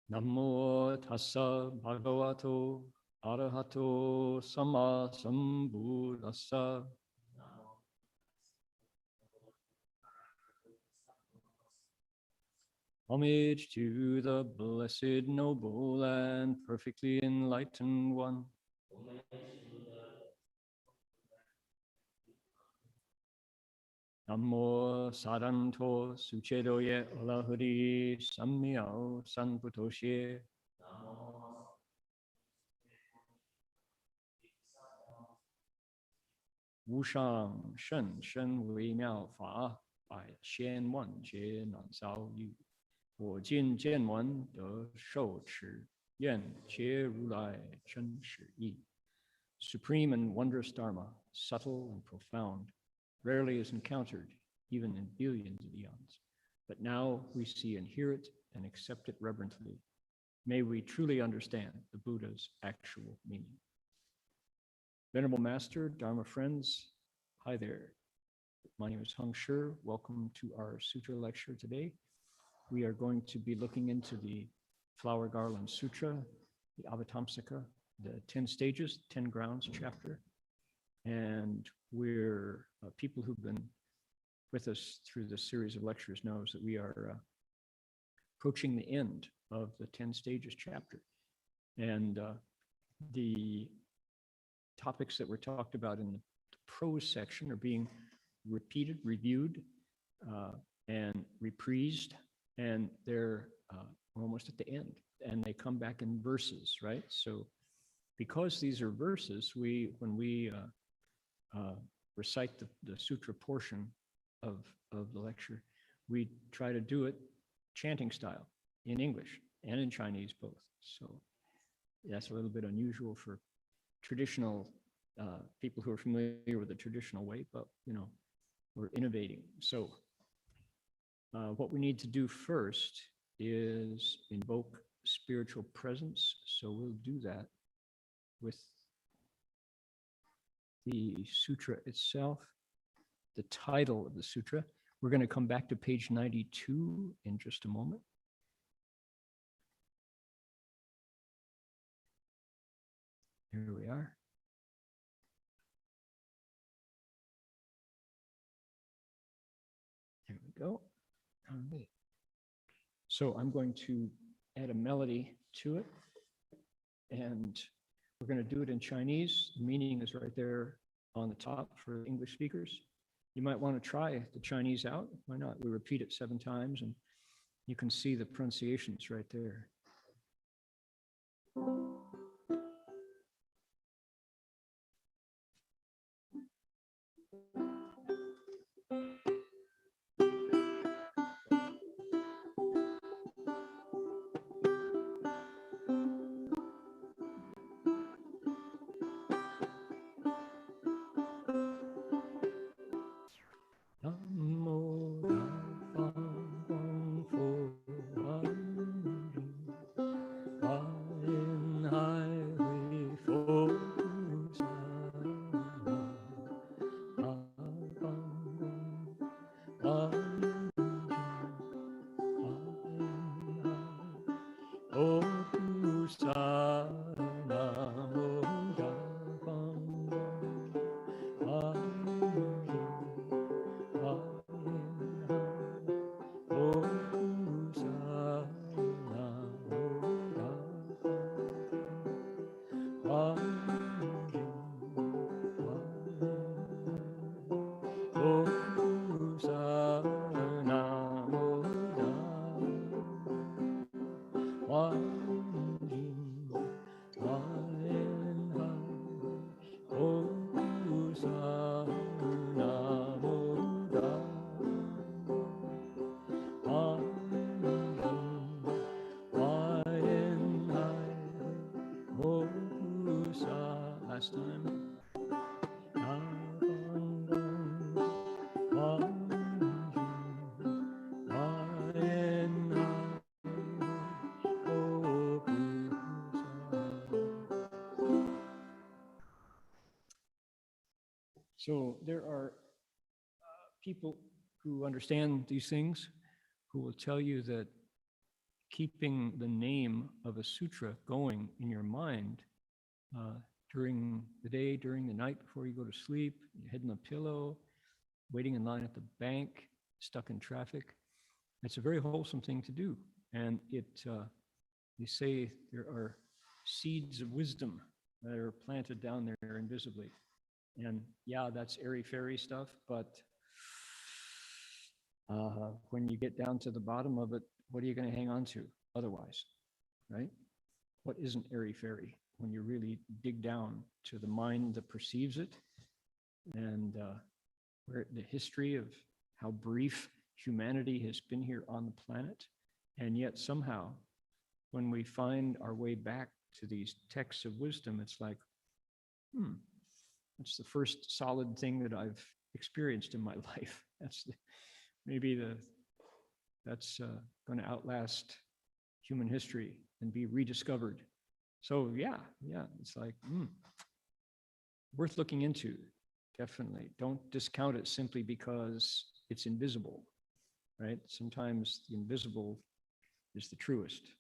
Namo tassa bhagavato arahato sama sambuddhassa. Homage to the blessed, noble, and perfectly enlightened one. Namo saranto suchedoye olahuri samyao sanputoshe. Wushang shen shen wei miao fa, bai xian wan jie nan sao yu. Wo jin jian wan de shou chi, yan jie ru lai chen shi yi. Supreme and wondrous Dharma, subtle and profound, rarely is encountered, even in billions of eons. But now we see and hear it and accept it reverently. May we truly understand the Buddha's actual meaning. Venerable Master, Dharma friends, hi there. My name is Heng Shi. Welcome to our Sutra lecture today. We are going to be looking into the Flower Garland Sutra, the Avatamsaka, the 10 stages, 10 grounds chapter. And we're people who've been with us through this series of lectures knows that we are approaching the end of the 10 stages chapter. And the topics that were talked about in the prose section are being repeated, reviewed, and reprised, and they're almost at the end, and they come back in verses, right? So because these are verses, when we recite the sutra portion of the lecture, we try to do it chanting style in English and in Chinese both. So that's a little bit unusual for traditional people who are familiar with the traditional way, but we're innovating. So what we need to do first is invoke spiritual presence. So we'll do that with the sutra itself, the title of the sutra. We're going to come back to page 92 in just a moment. Here we are. There we go. All right. So I'm going to add a melody to it, and we're going to do it in Chinese. The meaning is right there on the top for English speakers. You might want to try the Chinese out. Why not? We repeat it 7 times, and you can see the pronunciations right there. So there are people who understand these things who will tell you that keeping the name of a sutra going in your mind during the day, during the night before you go to sleep, your head in the pillow, waiting in line at the bank, stuck in traffic, it's a very wholesome thing to do. And they say there are seeds of wisdom that are planted down there invisibly. And yeah, that's airy-fairy stuff, but when you get down to the bottom of it, what are you going to hang on to otherwise, right? What isn't airy-fairy when you really dig down to the mind that perceives it, and where the history of how brief humanity has been here on the planet, and yet somehow when we find our way back to these texts of wisdom, it's like, that's the first solid thing that I've experienced in my life. That's going to outlast human history and be rediscovered. So yeah, it's like worth looking into, definitely. Don't discount it simply because it's invisible, right? Sometimes the invisible is the truest,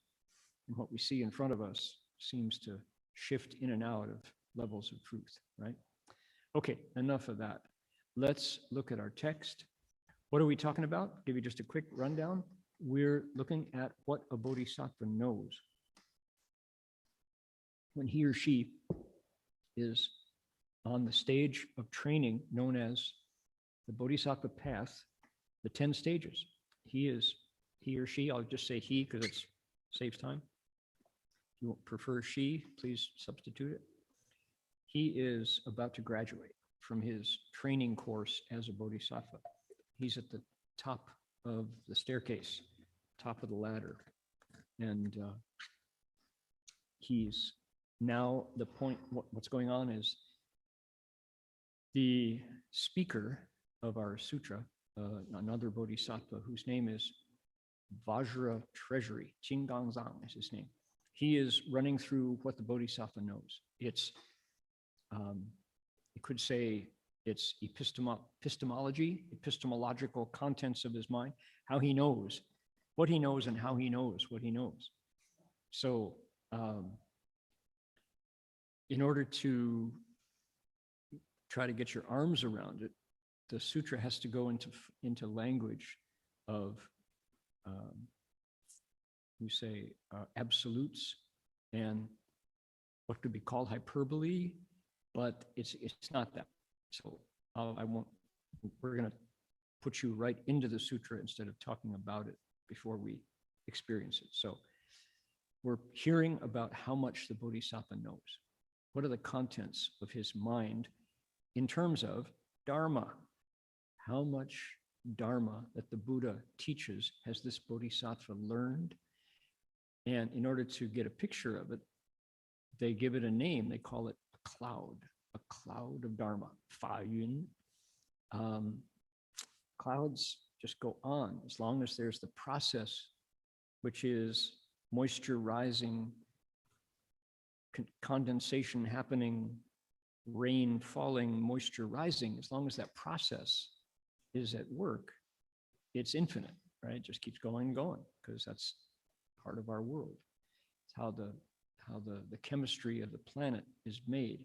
and what we see in front of us seems to shift in and out of levels of truth, right? Okay, enough of that. Let's look at our text. What are we talking about? Give you just a quick rundown. We're looking at what a bodhisattva knows when he or she is on the stage of training known as the Bodhisattva path, the 10 stages. He or she, I'll just say he because it saves time. If you prefer she, please substitute it. He is about to graduate from his training course as a bodhisattva. He's at the top of the staircase, top of the ladder. And he's now the point, what's going on is the speaker of our sutra, another bodhisattva whose name is Vajra Treasury, Jingangzang is his name. He is running through what the bodhisattva knows. It's, you could say it's epistemology, epistemological contents of his mind, how he knows what he knows and how he knows what he knows. So in order to try to get your arms around it, the sutra has to go into language of, you say, absolutes and what could be called hyperbole, but it's not that. So we're going to put you right into the sutra instead of talking about it before we experience it. So we're hearing about how much the bodhisattva knows. What are the contents of his mind in terms of Dharma? How much Dharma that the Buddha teaches has this bodhisattva learned? And in order to get a picture of it, they give it a name. They call it a cloud of Dharma, Fa Yun. Clouds just go on as long as there's the process, which is moisture rising, condensation happening, rain falling, moisture rising. As long as that process is at work, it's infinite, right? It just keeps going and going because that's part of our world. It's how the chemistry of the planet is made.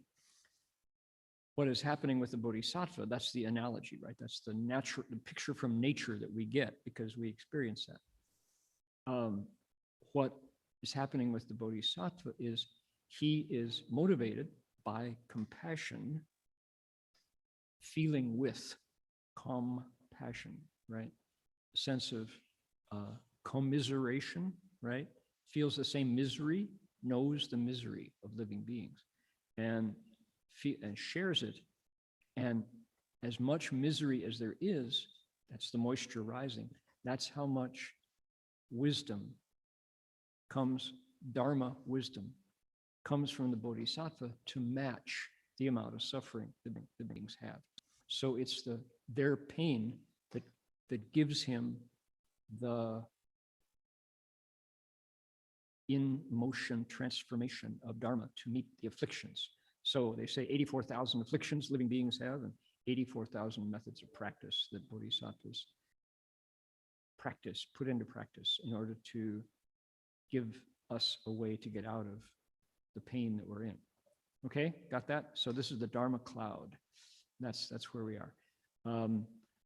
What is happening with the bodhisattva, that's the analogy, right? That's the picture from nature that we get because we experience that. What is happening with the bodhisattva is he is motivated by compassion, feeling with compassion, right? A sense of commiseration, right? Feels the same misery, knows the misery of living beings, and shares it. And as much misery as there is, that's the moisture rising. That's how much wisdom comes, Dharma wisdom comes from the bodhisattva to match the amount of suffering the beings have. So it's their pain that gives him the in motion transformation of Dharma to meet the afflictions. So they say 84,000 afflictions living beings have, and 84,000 methods of practice that Bodhisattvas put into practice in order to give us a way to get out of the pain that we're in. Okay, got that? So this is the Dharma cloud. That's where we are.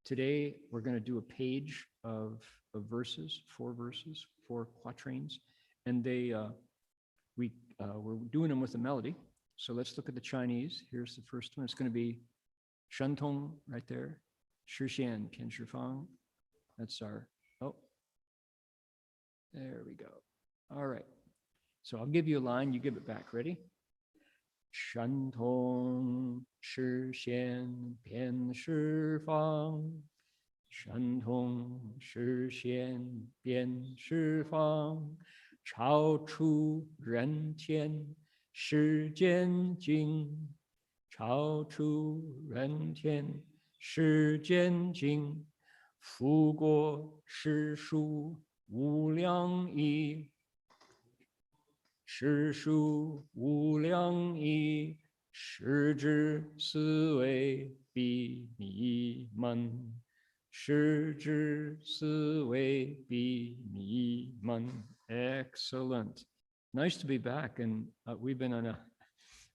Today, we're going to do a page of verses, 4 quatrains, and we're doing them with a melody. So let's look at the Chinese. Here's the first one. It's going to be Shen Tong right there. Shi Xian Pian Shi Fang. That's our, there we go. All right. So I'll give you a line, you give it back. Ready? Shen Tong Shi Xian Pian Shi Fang. Shen Tong Shi Xian Pian Shi Fang. Chao Chu Ren Tian Shi Jian Jing. Chao Chu Ren Tian Shi Jian Jing. Fu Guo Shi Shu Wu Liang Yi. Shi Shu Wu Liang Yi. Shi Zhi Si Wei Bi Ni Man. Shi Zhi Si Wei Bi Ni Man. Excellent. Nice to be back. And we've been on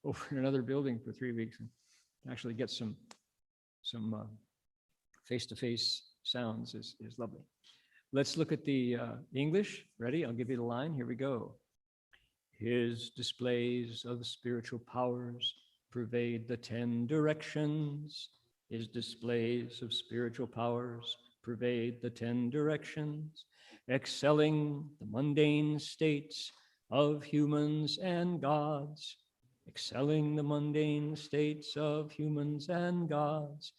over in another building for 3 weeks and actually get some face-to-face sounds is lovely. Let's look at the English. Ready? I'll give you the line. Here we go. His displays of spiritual powers pervade the 10 directions. His displays of spiritual powers pervade the 10 directions, excelling the mundane states of humans and gods, excelling the mundane states of humans and gods.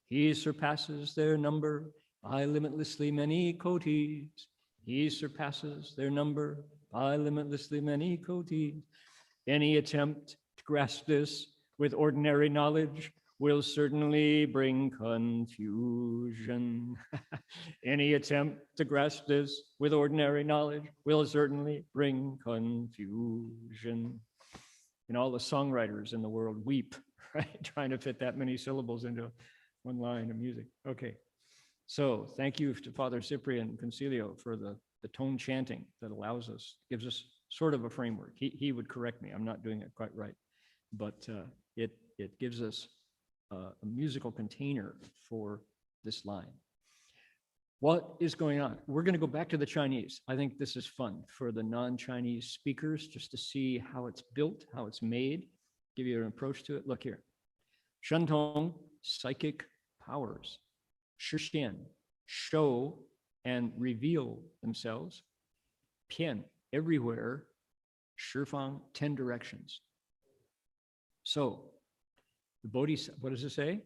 He surpasses their number by limitlessly many kotis. He surpasses their number by limitlessly many kotis. Any attempt to grasp this with ordinary knowledge will certainly bring confusion. Any attempt to grasp this with ordinary knowledge will certainly bring confusion. And all the songwriters in the world weep, right? Trying to fit that many syllables into one line of music. Okay, so thank you to Father Cyprian and Concilio for the tone chanting that allows us, gives us sort of a framework. He would correct me, I'm not doing it quite right, but it gives us a musical container for this line. What is going on? We're going to go back to the Chinese. I think this is fun for the non-Chinese speakers just to see how it's built, how it's made, give you an approach to it. Look here. Shen Tong, psychic powers. Shi Xian, show and reveal themselves. Pian, everywhere. Shi Fang, 10 directions. So, the Bodhisattva, what does it say?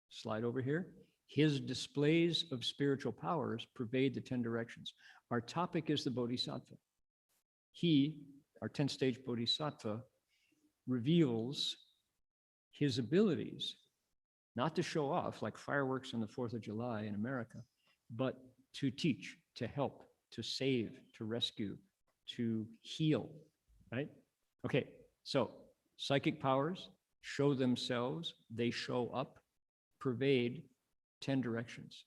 Slide over here. His displays of spiritual powers pervade the 10 directions. Our topic is the Bodhisattva. He, our 10th-stage Bodhisattva, reveals his abilities, not to show off like fireworks on the 4th of July in America, but to teach, to help, to save, to rescue, to heal, right? Okay, so psychic powers show themselves, they show up, pervade 10 directions.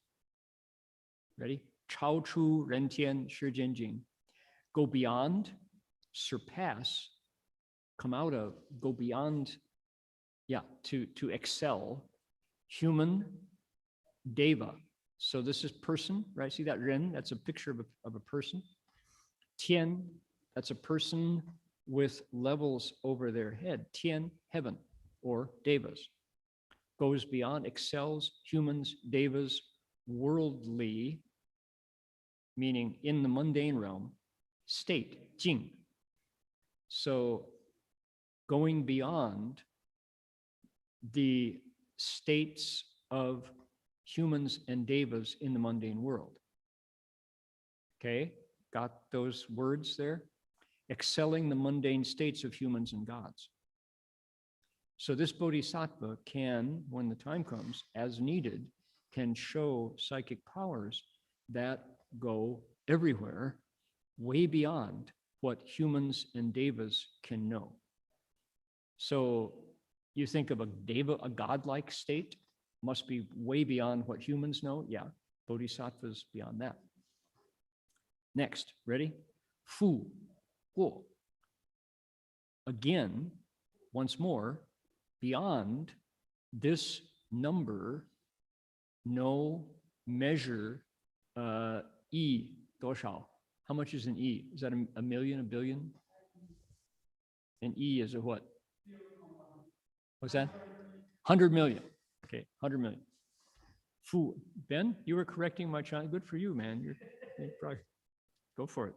Ready? Chao Chu Ren Tian Shi Jian Jing. Go beyond, surpass, come out of, go beyond, to excel, human, deva. So this is person, right? See that Ren? That's a picture of a person. Tian, that's a person with levels over their head. Tian, heaven, or devas. Goes beyond, excels humans, devas, worldly, meaning in the mundane realm, state, jing. So going beyond the states of humans and devas in the mundane world. Okay, got those words there? Excelling the mundane states of humans and gods. So this Bodhisattva can, when the time comes, as needed, can show psychic powers that go everywhere, way beyond what humans and devas can know. So you think of a deva, a godlike state, must be way beyond what humans know. Yeah, Bodhisattvas beyond that. Next, ready? Fu, guo. Again, once more, beyond this number, no measure, yi, 多少? How much is an yi? Is that a million, a billion? And yi is a what? What's that? 100 million. Okay, 100 million. Fu, Ben, you were correcting my Chinese. Good for you, man. You're probably, go for it.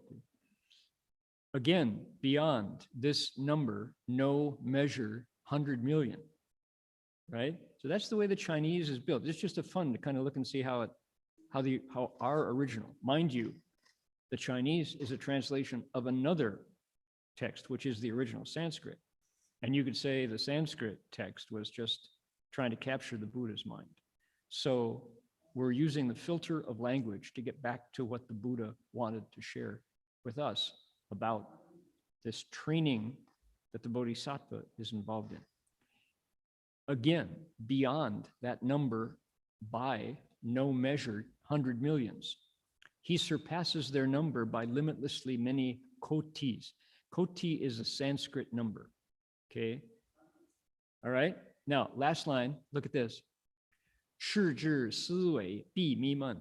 Again, beyond this number, no measure, 100 million, right? So that's the way the Chinese is built. It's just a fun to kind of look and see how our original, mind you, the Chinese is a translation of another text, which is the original Sanskrit. And you could say the Sanskrit text was just trying to capture the Buddha's mind. So we're using the filter of language to get back to what the Buddha wanted to share with us about this training that the Bodhisattva is involved in. Again, beyond that number by no measured 100 millions. He surpasses their number by limitlessly many kotis. Koti is a Sanskrit number, okay? All right, now last line, look at this. 视之思维必弥漫.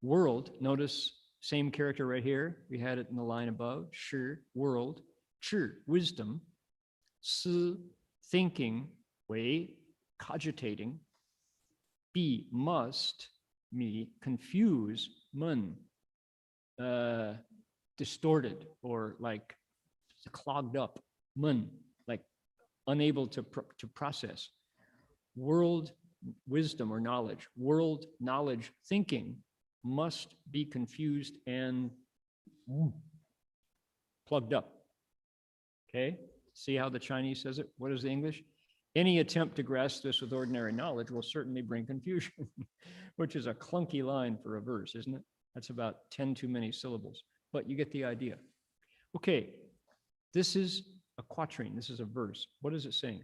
World, notice same character right here. We had it in the line above. 是 world, 智 wisdom, 思 thinking, 为 cogitating, 必 must, me confuse, 闷 distorted or like clogged up, 闷 like unable to process. World wisdom or knowledge, world knowledge thinking must be confused and plugged up. Okay, see how the Chinese says it? What is the English? Any attempt to grasp this with ordinary knowledge will certainly bring confusion, which is a clunky line for a verse, isn't it? That's about 10 too many syllables, but you get the idea. Okay, this is a quatrain, this is a verse. What is it saying?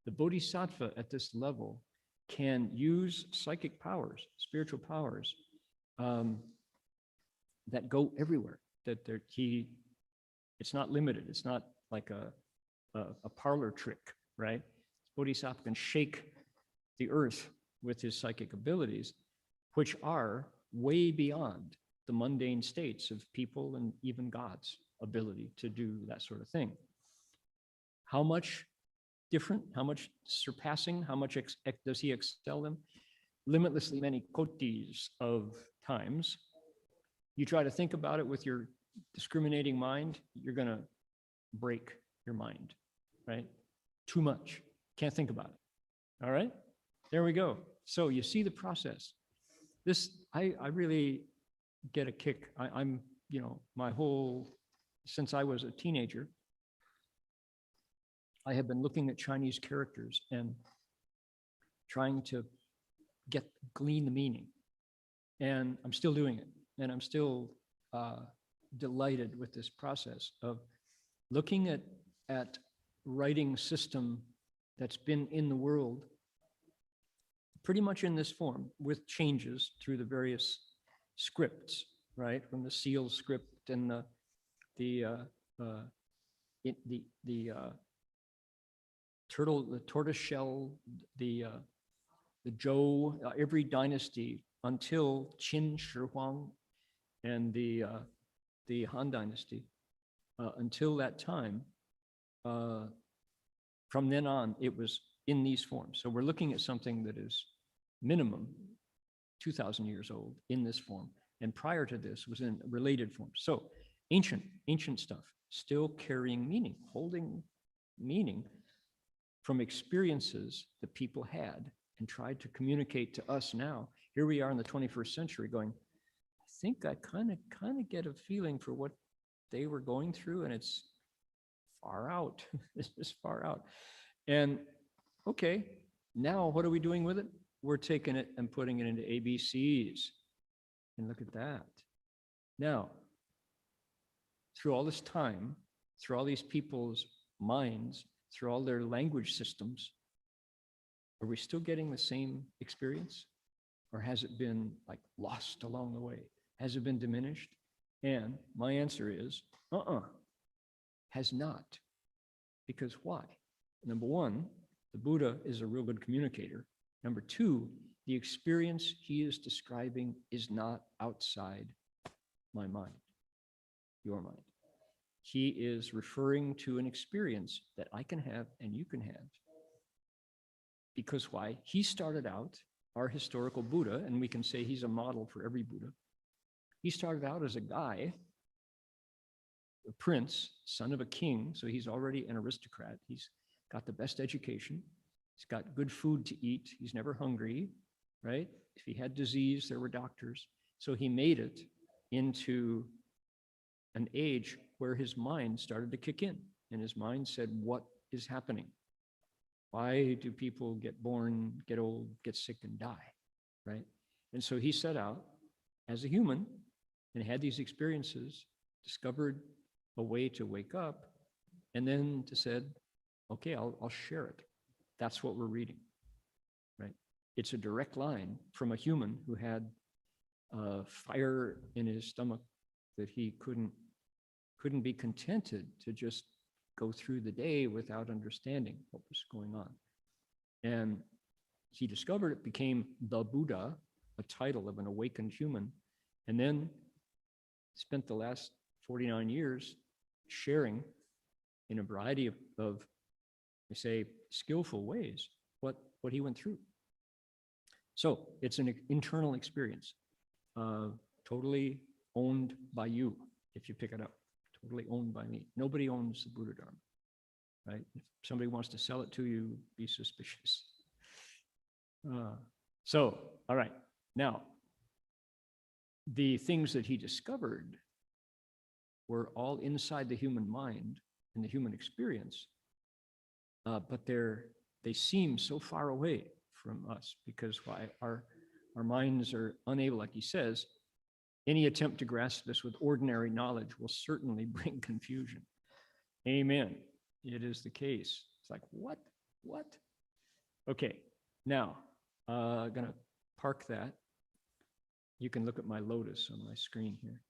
The Bodhisattva at this level can use psychic powers, spiritual powers that go everywhere. It's not limited. It's not like a parlor trick, right? Bodhisattva can shake the earth with his psychic abilities, which are way beyond the mundane states of people and even God's ability to do that sort of thing. How much different, how much surpassing, how much does he excel them? Limitlessly many kotis of times. You try to think about it with your discriminating mind, you're going to break your mind, right? Too much. Can't think about it. All right? There we go. So you see the process. This, I really get a kick. I'm, you know, my whole, since I was a teenager, I have been looking at Chinese characters and trying to glean the meaning. And I'm still doing it. And I'm still delighted with this process of looking at writing system that's been in the world pretty much in this form with changes through the various scripts, right? From the seal script and the tortoise shell, the Zhou, every dynasty until Qin Shi Huang and the Han Dynasty. Until that time, from then on, it was in these forms. So we're looking at something that is minimum 2,000 years old in this form. And prior to this was in related forms. So ancient stuff, still carrying meaning, holding meaning from experiences that people had and tried to communicate to us now. Here we are in the 21st century going, I think I kind of get a feeling for what they were going through, and it's far out. It's just far out. And okay, now what are we doing with it? We're taking it and putting it into ABCs. And look at that. Now, through all this time, through all these people's minds, through all their language systems, Are we still getting the same experience? Or has it been like lost along the way? Has it been diminished? And my answer is, has not. Because why? Number one, the Buddha is a real good communicator. Number two, the experience he is describing is not outside my mind, your mind. He is referring to an experience that I can have and you can have. Because why? He started out, our historical Buddha, and we can say he's a model for every Buddha. He started out as a guy, a prince, son of a king, so he's already an aristocrat. He's got the best education. He's got good food to eat. He's never hungry, right? If he had disease, there were doctors. So he made it into an age where his mind started to kick in. And his mind said, what is happening? Why do people get born, get old, get sick, and die, right? And so he set out as a human and had these experiences, discovered a way to wake up, and then to said, okay, I'll share it. That's what we're reading, right? It's a direct line from a human who had fire in his stomach that he couldn't be contented to just go through the day without understanding what was going on. And he discovered it, became the Buddha, a title of an awakened human, and then spent the last 49 years sharing in a variety of I say, skillful ways what he went through. So it's an internal experience, totally owned by you, if you pick it up, totally owned by me. Nobody owns the Buddha Dharma, right? If somebody wants to sell it to you, be suspicious. So, all right, now, the things that he discovered were all inside the human mind and the human experience, but they seem so far away from us because why? Our minds are unable, like he says, any attempt to grasp this with ordinary knowledge will certainly bring confusion. Amen. It is the case. It's like, what? Okay, now, I'm going to park that. You can look at my lotus on my screen here.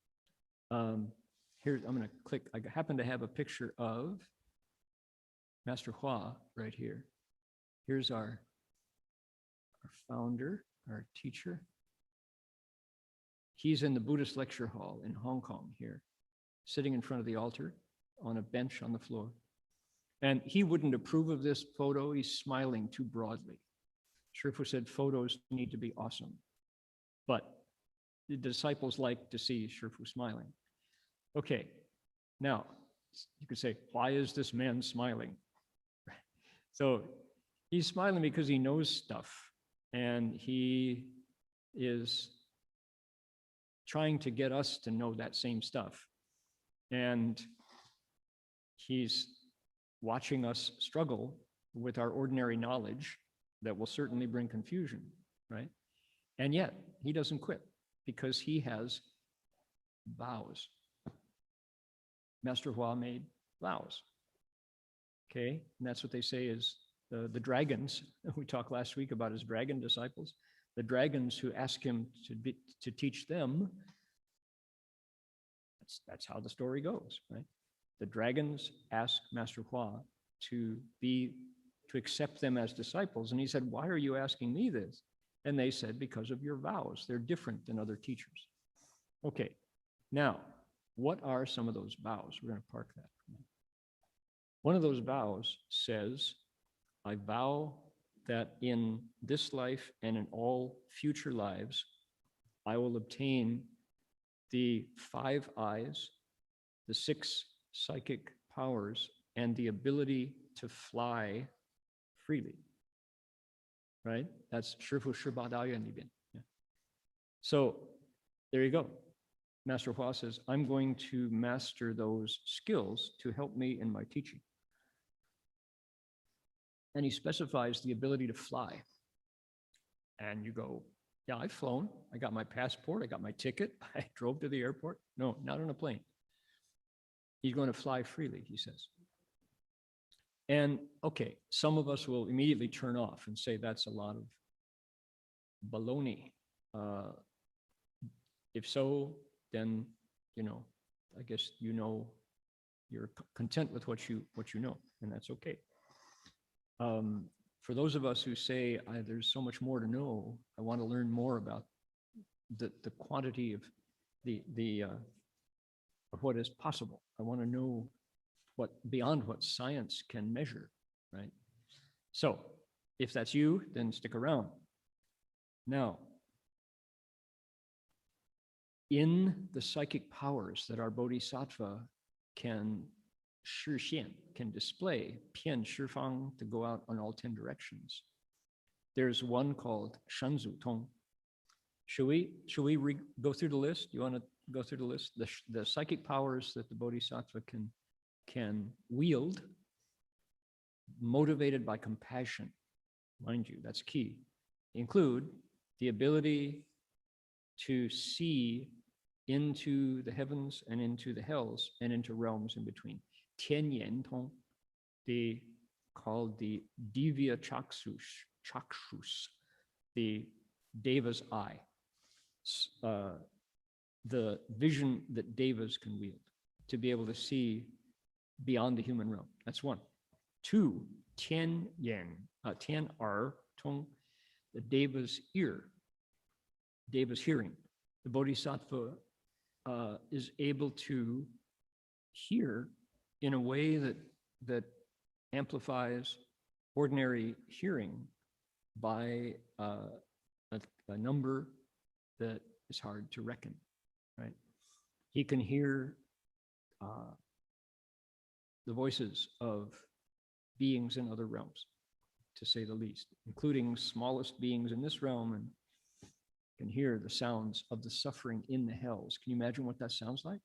Here, I'm going to click. I happen to have a picture of Master Hua right here. Here's our founder, our teacher. He's in the Buddhist lecture hall in Hong Kong here, sitting in front of the altar on a bench on the floor. And he wouldn't approve of this photo. He's smiling too broadly. Shifu said photos need to be awesome. But the disciples like to see Shifu smiling. Okay, now you could say, why is this man smiling? So he's smiling because he knows stuff and he is trying to get us to know that same stuff. And he's watching us struggle with our ordinary knowledge that will certainly bring confusion, right? And yet he doesn't quit because he has vows. Master Hua made vows. Okay, and that's what they say is the dragons. We talked last week about his dragon disciples. The dragons who ask him to teach them. That's how the story goes, right? The dragons ask Master Hua to accept them as disciples, and he said, "Why are you asking me this?" And they said, "Because of your vows. They're different than other teachers." Okay, now what are some of those vows? We're going to park that. One of those vows says, I vow that in this life and in all future lives, I will obtain the 5 eyes, the 6 psychic powers, and the ability to fly freely. Right? That's Shifu Shibadaya Nibin. So there you go. Master Hua says, I'm going to master those skills to help me in my teaching. And he specifies the ability to fly. And you go, yeah, I've flown. I got my passport. I got my ticket. I drove to the airport. No, not on a plane. He's going to fly freely, he says. And okay, some of us will immediately turn off and say that's a lot of baloney. If so, then, I guess you're content with what you know, and that's okay. For those of us who say, there's so much more to know, I want to learn more about the quantity of of what is possible. I want to know beyond what science can measure, right? So if that's you, then stick around. Now, in the psychic powers that our Bodhisattva can display, 遍十方, to go out on all 10 directions, there's one called Shanzu Tong. Should we go through the list? You want to go through the list? The psychic powers that the Bodhisattva can wield, motivated by compassion, mind you, that's key, include the ability to see into the heavens and into the hells and into realms in between. 天眼通, called the Divya Chakshus, the Deva's eye, the vision that Devas can wield, to be able to see beyond the human realm. That's one. Two, 天耳通, the Deva's ear, Deva's hearing. The Bodhisattva is able to hear in a way that amplifies ordinary hearing by a number that is hard to reckon, right? He can hear the voices of beings in other realms, to say the least, including smallest beings in this realm, and can hear the sounds of the suffering in the hells. Can you imagine what that sounds like?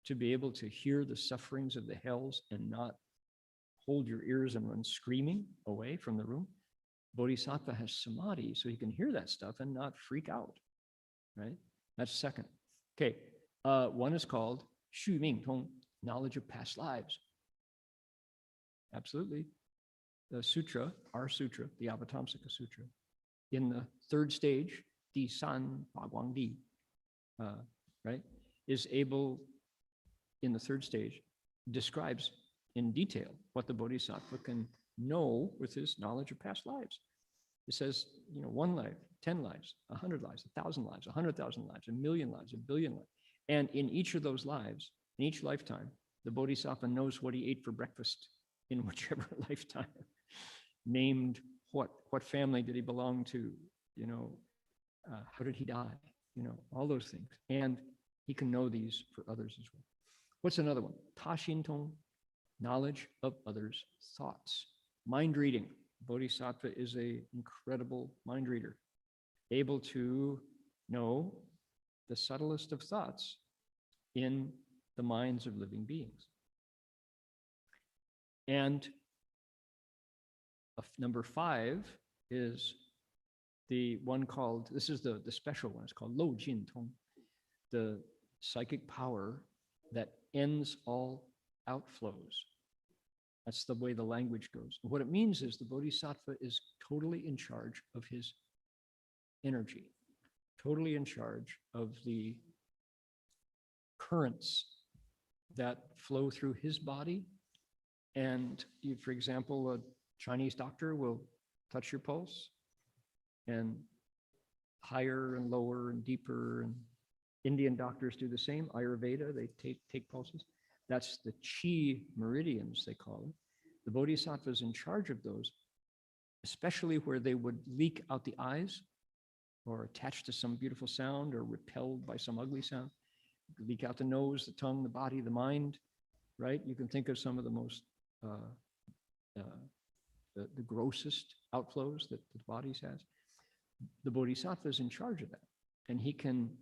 To be able to hear the sufferings of the hells and not hold your ears and run screaming away from the room. Bodhisattva has samadhi, so he can hear that stuff and not freak out, right? That's second. Okay, one is called Xu Ming Tong, knowledge of past lives. Absolutely. The sutra, our sutra, the Avatamsaka Sutra, in the third stage, Di San Ba Guang Di, right, is able, in the third stage, describes in detail what the Bodhisattva can know with his knowledge of past lives. It says, 1 life, 10 lives, 100 lives, 1,000 lives, 100,000 lives, 1,000,000 lives, 1,000,000,000 lives. And in each of those lives, in each lifetime, the Bodhisattva knows what he ate for breakfast in whichever lifetime, named what family did he belong to, how did he die, all those things. And he can know these for others as well. What's another one? Ta Xin Tong, knowledge of others' thoughts. Mind reading. Bodhisattva is an incredible mind reader, able to know the subtlest of thoughts in the minds of living beings. And number 5 is the one called, this is the special one, it's called Lou Jin Tong, the psychic power that ends all outflows. That's the way the language goes. What it means is the Bodhisattva is totally in charge of his energy, totally in charge of the currents that flow through his body. And you, for example, a Chinese doctor will touch your pulse, and higher and lower and deeper, and Indian doctors do the same. Ayurveda, they take pulses. That's the chi meridians, they call it. The Bodhisattva is in charge of those, especially where they would leak out the eyes or attach to some beautiful sound or repelled by some ugly sound. Leak out the nose, the tongue, the body, the mind, right? You can think of some of the most, the grossest outflows that the body has. The Bodhisattva is in charge of that, and he can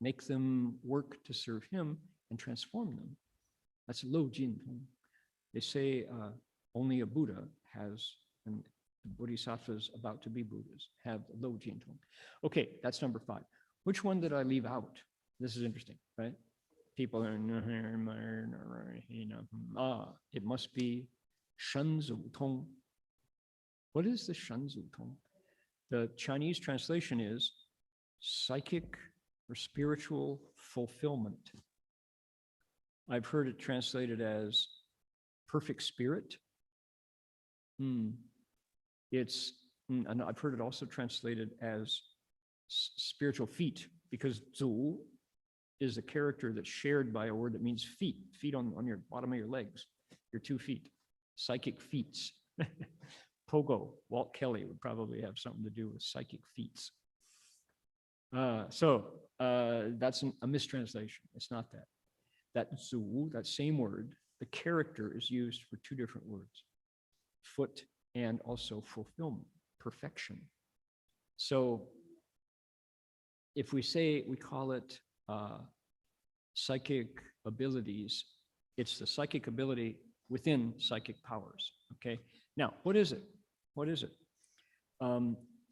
make them work to serve him and transform them. That's Lo Jin. They say only a Buddha has, and the Bodhisattvas about to be Buddhas have Lo Jin. Okay, that's number 5. Which one did I leave out? This is interesting, right? people are, it must be shen zu tong. What is the shen zu tong? The Chinese translation is psychic or spiritual fulfillment. I've heard it translated as perfect spirit. And I've heard it also translated as spiritual feet, because zu is a character that's shared by a word that means feet, feet on your bottom of your legs, your 2 feet, psychic feats. Pogo, Walt Kelly would probably have something to do with psychic feats. So that's a mistranslation. It's not that. That zu, that same word, the character is used for 2 different words, foot and also fulfillment, perfection. So if we say, we call it psychic abilities, it's the psychic ability within psychic powers, okay? Now, what is it? What is it?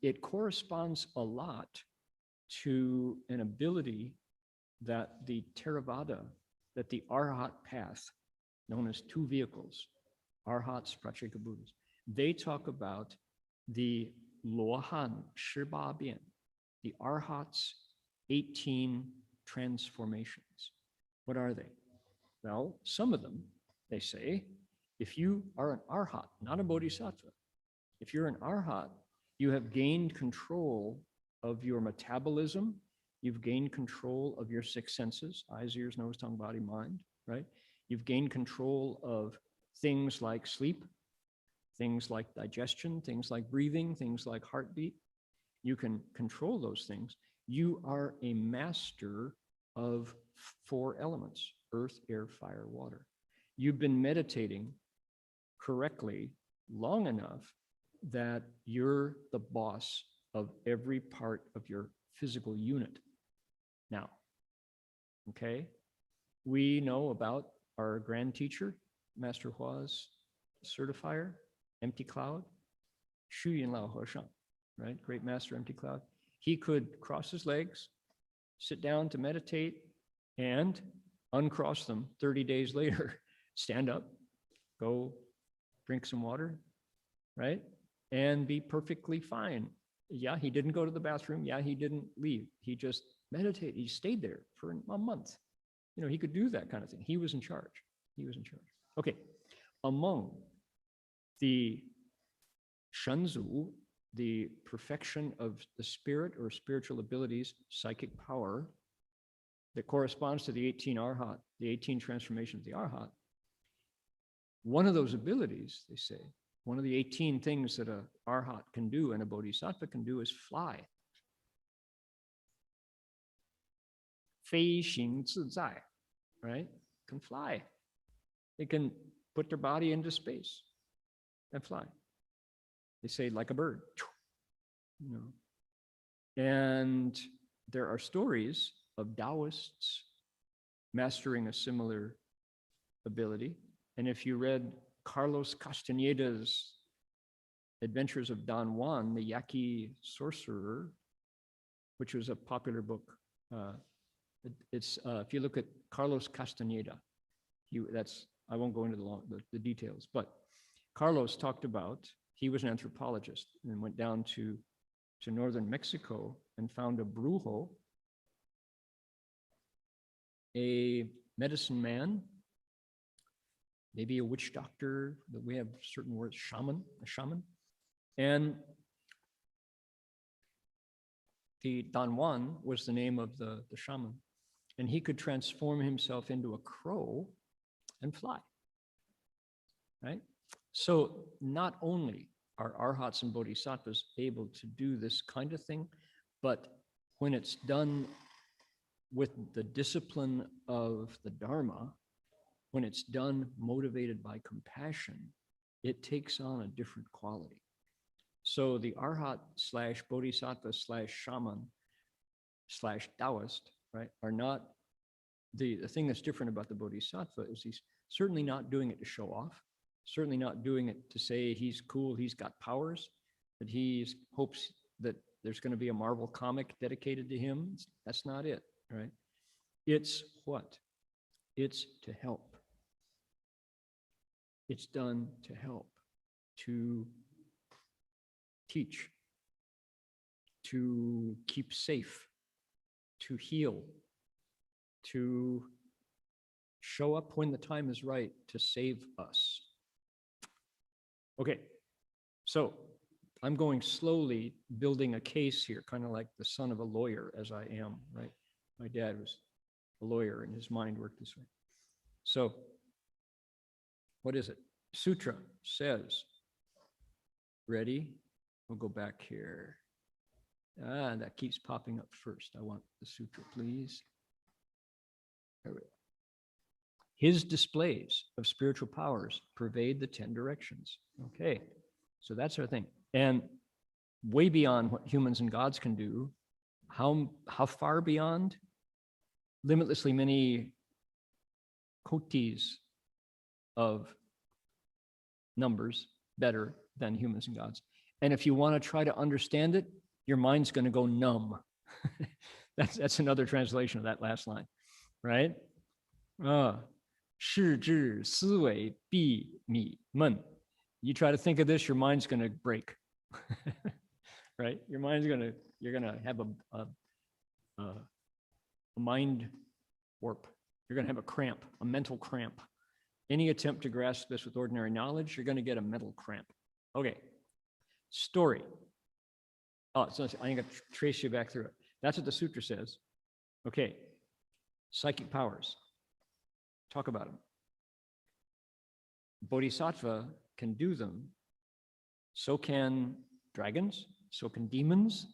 It corresponds a lot to an ability that the Theravada, that the Arhat path, known as 2 vehicles, Arhats, Pratyeka Buddhas, they talk about the Lohan Shiba Bian, the Arhats' 18 transformations. What are they? Well, some of them, they say, if you are an Arhat, not a Bodhisattva, if you're an Arhat, you have gained control of your metabolism, you've gained control of your 6 senses, eyes, ears, nose, tongue, body, mind, right? You've gained control of things like sleep, things like digestion, things like breathing, things like heartbeat. You can control those things. You are a master of 4 elements, earth, air, fire, water. You've been meditating correctly long enough that you're the boss of every part of your physical unit. Now, okay, we know about our grand teacher, Master Hua's certifier, Empty Cloud, Shu Yin Lao Heshang, right? Great Master Empty Cloud. He could cross his legs, sit down to meditate, and uncross them 30 days later, stand up, go drink some water, right? And be perfectly fine. Yeah, he didn't go to the bathroom. Yeah, he didn't leave. He just meditated. He stayed there for a month. You know, he could do that kind of thing. He was in charge. He was in charge. Okay, among the shenzu, the perfection of the spirit or spiritual abilities, psychic power, that corresponds to the 18 arhat, the 18 transformations of the arhat, one of those abilities, they say, one of the 18 things that a arhat can do and a bodhisattva can do is fly. Fei xing zizai, right? Can fly. They can put their body into space and fly. They say like a bird, you know. And there are stories of Taoists mastering a similar ability. And if you read Carlos Castaneda's Adventures of Don Juan, the Yaqui sorcerer, which was a popular book, it's if you look at Carlos Castaneda, I won't go into the details, but Carlos talked about, he was an anthropologist and went down to northern Mexico and found a brujo, a medicine man, maybe a witch doctor, that we have certain words, a shaman. And the Don Juan was the name of the shaman. And he could transform himself into a crow and fly, right? So not only are arhats and bodhisattvas able to do this kind of thing, but when it's done with the discipline of the Dharma, when it's done motivated by compassion, it takes on a different quality. So the arhat / bodhisattva / shaman / Taoist, right, are not, the thing that's different about the bodhisattva is he's certainly not doing it to show off, certainly not doing it to say he's cool, he's got powers, that he hopes that there's going to be a Marvel comic dedicated to him. That's not it, right? It's what? It's to help. It's done to help, to teach, to keep safe, to heal, to show up when the time is right to save us. Okay, so I'm going slowly building a case here, kind of like the son of a lawyer as I am, right? My dad was a lawyer and his mind worked this way. So what is it? Sutra says, ready? We'll go back here. That keeps popping up first. I want the sutra, please. There we go. His displays of spiritual powers pervade the 10 directions. Okay, so that's our thing. And way beyond what humans and gods can do. How far beyond? Limitlessly many kotis of numbers better than humans and gods. And if you want to try to understand it, your mind's going to go numb. That's another translation of that last line, right? 视之思维必迷闷. You try to think of this, your mind's going to break, right? You're going to have a mind warp. You're going to have a cramp, a mental cramp. Any attempt to grasp this with ordinary knowledge, you're going to get a mental cramp. Okay, story. Oh, so I'm going to trace you back through it. That's what the sutra says. Okay, psychic powers. Talk about them. Bodhisattva can do them. So can dragons. So can demons.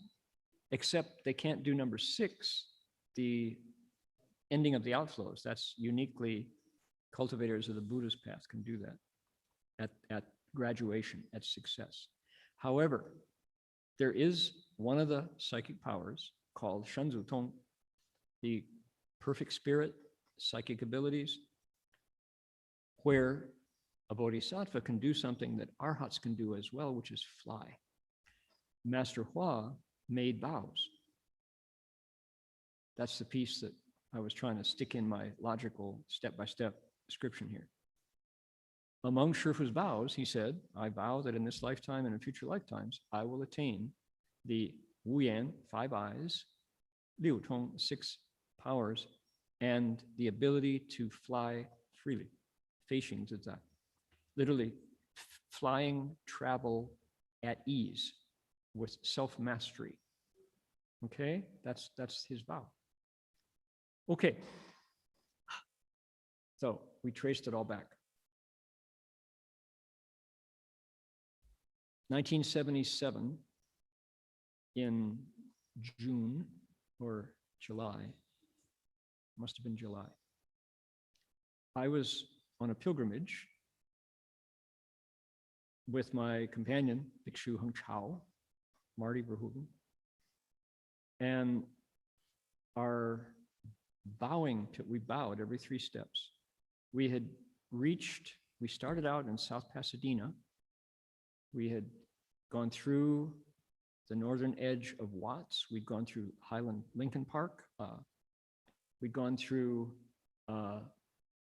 Except they can't do number 6, the ending of the outflows. That's uniquely cultivators of the Buddhist path can do that at graduation, at success. However, there is one of the psychic powers called Shenzu Tong, the perfect spirit, psychic abilities, where a bodhisattva can do something that arhats can do as well, which is fly. Master Hua made vows. That's the piece that I was trying to stick in my logical step-by-step description here. Among Shifu's vows, he said, I vow that in this lifetime and in future lifetimes, I will attain the Wuyan, 5 eyes, Liu Tong, 6 powers, and the ability to fly freely. Feixing is that. Literally, flying travel at ease with self-mastery. Okay, that's his vow. Okay, so we traced it all back. 1977, in June or July, must have been July, I was on a pilgrimage with my companion, Bhikshu Heng Chao, Marty Verhoeven, and our bowing, we bowed every 3 steps. We started out in South Pasadena. We had gone through the northern edge of Watts. We'd gone through Highland Lincoln Park. We'd gone through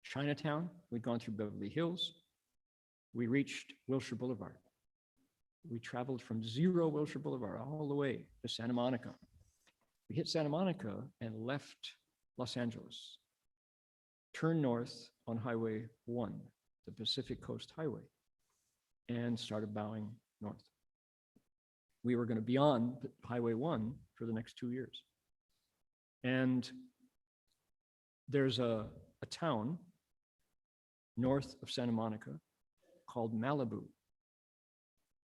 Chinatown. We'd gone through Beverly Hills. We reached Wilshire Boulevard. We traveled from 0 Wilshire Boulevard all the way to Santa Monica. We hit Santa Monica and left Los Angeles. Turned north on Highway 1, the Pacific Coast Highway, and started bowing north. We were going to be on Highway 1 for the next 2 years. And there's a town north of Santa Monica called Malibu.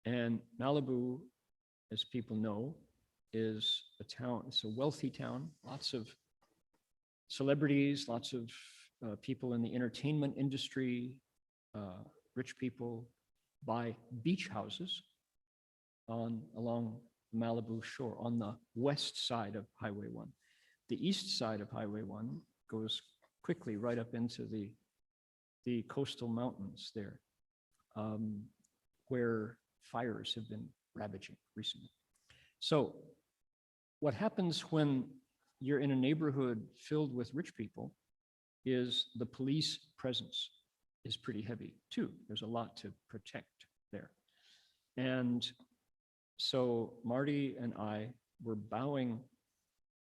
And Malibu, as people know, is a town, it's a wealthy town, lots of celebrities, lots of people in the entertainment industry, rich people buy beach houses along Malibu shore on the west side of Highway 1. The east side of Highway 1 goes quickly right up into the coastal mountains there, where fires have been ravaging recently. So what happens when you're in a neighborhood filled with rich people is the police presence is pretty heavy too. There's a lot to protect there. And so Marty and I were bowing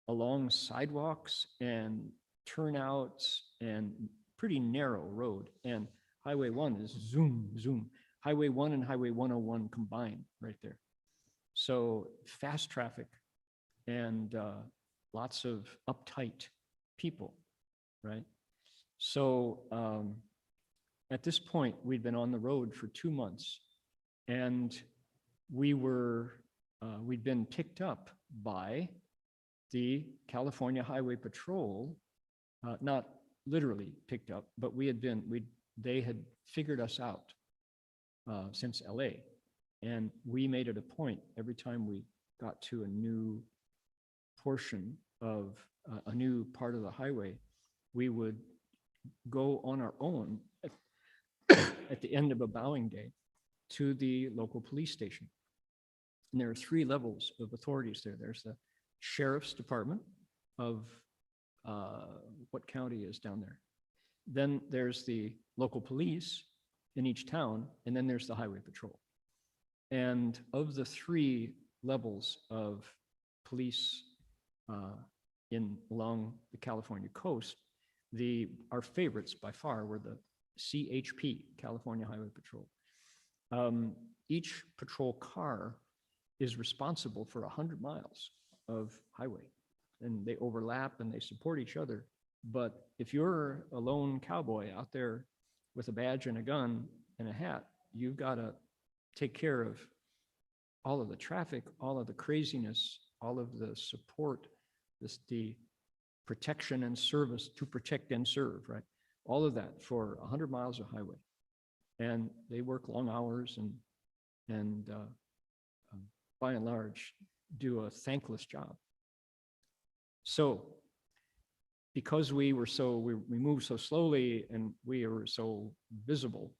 along sidewalks and turnouts and pretty narrow road. And Highway 1 is zoom, zoom. Highway 1 and Highway 101 combined right there. So fast traffic and lots of uptight people, right? So at this point, we'd been on the road for 2 months, and we'd been picked up by the California Highway Patrol, not literally picked up, but they had figured us out since LA. And we made it a point every time we got to a new portion of a new part of the highway, we would go on our own at the end of a bowing day to the local police station. And there are 3 levels of authorities there. There's the sheriff's department of what county is down there. Then there's the local police in each town, and then there's the highway patrol. And of the 3 levels of police along the California coast, our favorites by far were the CHP, California Highway Patrol. Each patrol car is responsible for 100 miles of highway, and they overlap and they support each other. But if you're a lone cowboy out there with a badge and a gun and a hat, you've got to take care of all of the traffic, all of the craziness, all of the support, the protection and service to protect and serve, right? All of that for 100 miles of highway. And they work long hours and by and large do a thankless job. So because we moved so slowly and we were so visible,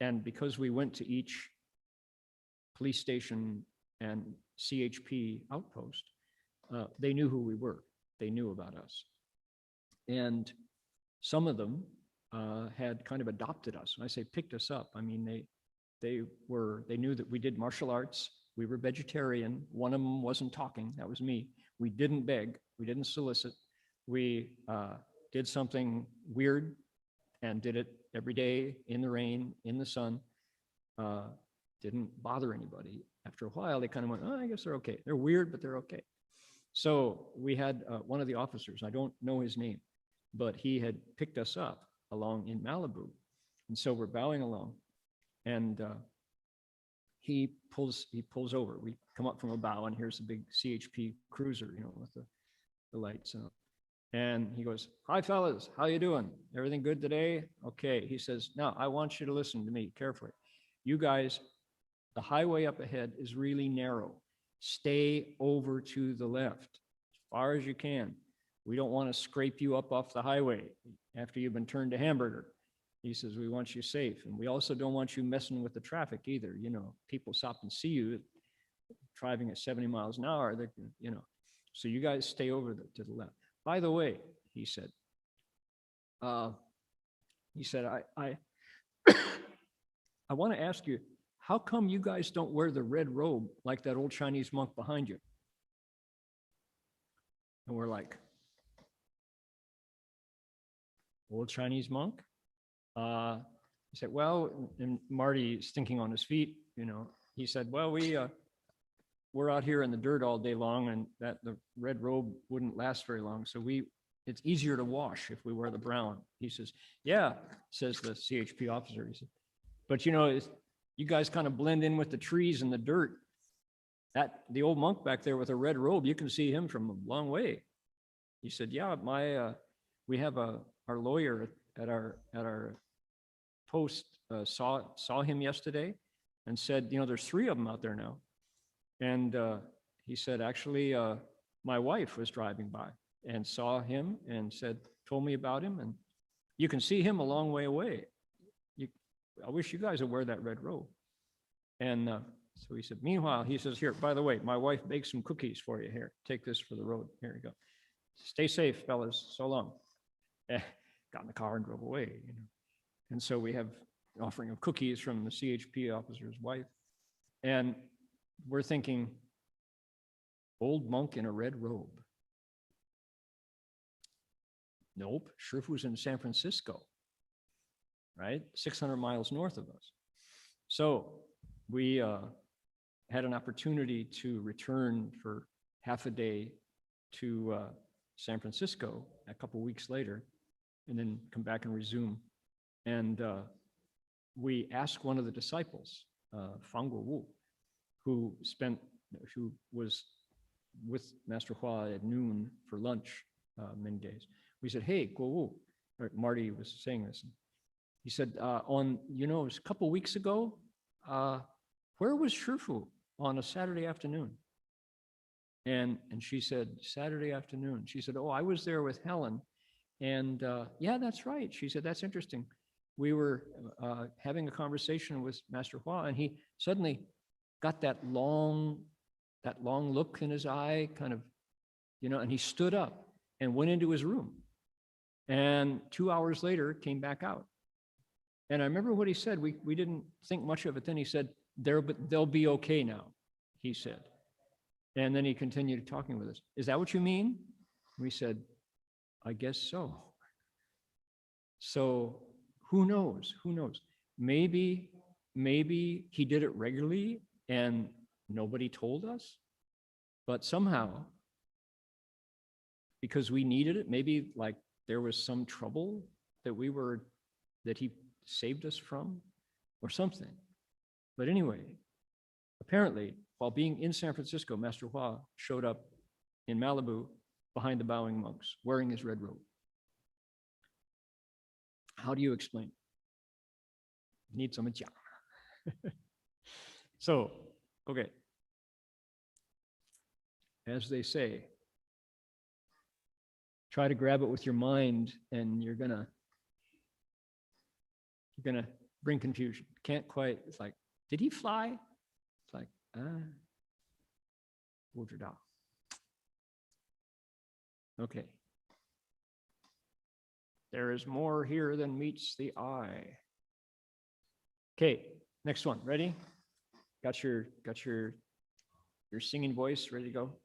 and because we went to each police station and CHP outpost, they knew who we were. They knew about us. And some of them had kind of adopted us. When I say picked us up, I mean they knew that we did martial arts. We were vegetarian. One of them wasn't talking. That was me. We didn't beg. We didn't solicit. We did something weird and did it every day in the rain, in the sun. Didn't bother anybody. After a while, they kind of went, oh, I guess they're okay. They're weird, but they're okay. So we had one of the officers, I don't know his name, but he had picked us up along in Malibu. And so we're bowing along, and he pulls over. We come up from a bow, and here's a big CHP cruiser, with the lights out. And he goes, hi, fellas, how you doing? Everything good today? Okay. He says, now I want you to listen to me carefully. You guys, the highway up ahead is really narrow. Stay over to the left as far as you can. We don't want to scrape you up off the highway after you've been turned to hamburger. He says, we want you safe. And we also don't want you messing with the traffic either. People stop and see you driving at 70 miles an hour. So you guys stay over to the left. By the way, he said, I want to ask you, how come you guys don't wear the red robe like that old Chinese monk behind you? And we're like, old Chinese monk? He said, well, and Marty's thinking on his feet, he said, well, we're out here in the dirt all day long, and the red robe wouldn't last very long. So it's easier to wash if we wear the brown. He says, yeah, says the CHP officer. He said, but you guys kind of blend in with the trees and the dirt. The old monk back there with a red robe, you can see him from a long way. He said, yeah, we have our lawyer at our post saw him yesterday and said, there's 3 of them out there now. And he said, actually, my wife was driving by and saw him and told me about him. And you can see him a long way away. I wish you guys would wear that red robe. And so he said, meanwhile, he says, here, by the way, my wife baked some cookies for you here. Take this for the road. Here you go. Stay safe, fellas. So long. got in the car and drove away. And so we have an offering of cookies from the CHP officer's wife. And we're thinking, old monk in a red robe. Nope, Shifu's in San Francisco, right? 600 miles north of us. So we had an opportunity to return for half a day to San Francisco a couple weeks later, and then come back and resume. And we asked one of the disciples, Fang Guowu, who was with Master Hua at noon for lunch many days. We said, hey, Guowu, Marty was saying this. He said, it was a couple weeks ago, where was Shifu on a Saturday afternoon? And she said, Saturday afternoon. She said, oh, I was there with Helen. And yeah, that's right. She said, that's interesting. We were having a conversation with Master Hua, and he suddenly got that long look in his eye, kind of, and he stood up and went into his room. And 2 hours later, came back out. And I remember what he said. We didn't think much of it. Then he said, they'll be okay now, he said. And then he continued talking with us. Is that what you mean? We said, I guess so. So who knows? Who knows? Maybe he did it regularly and nobody told us. But somehow, because we needed it, maybe like there was some trouble that he saved us from or something. But anyway, apparently, while being in San Francisco, Master Hua showed up in Malibu behind the bowing monks, wearing his red robe. How do you explain? Need some jia. So, okay. As they say, try to grab it with your mind and you're gonna bring confusion. Can't quite, it's like, did he fly? It's like, okay. There is more here than meets the eye. Okay, next one. Ready? Got your singing voice ready to go?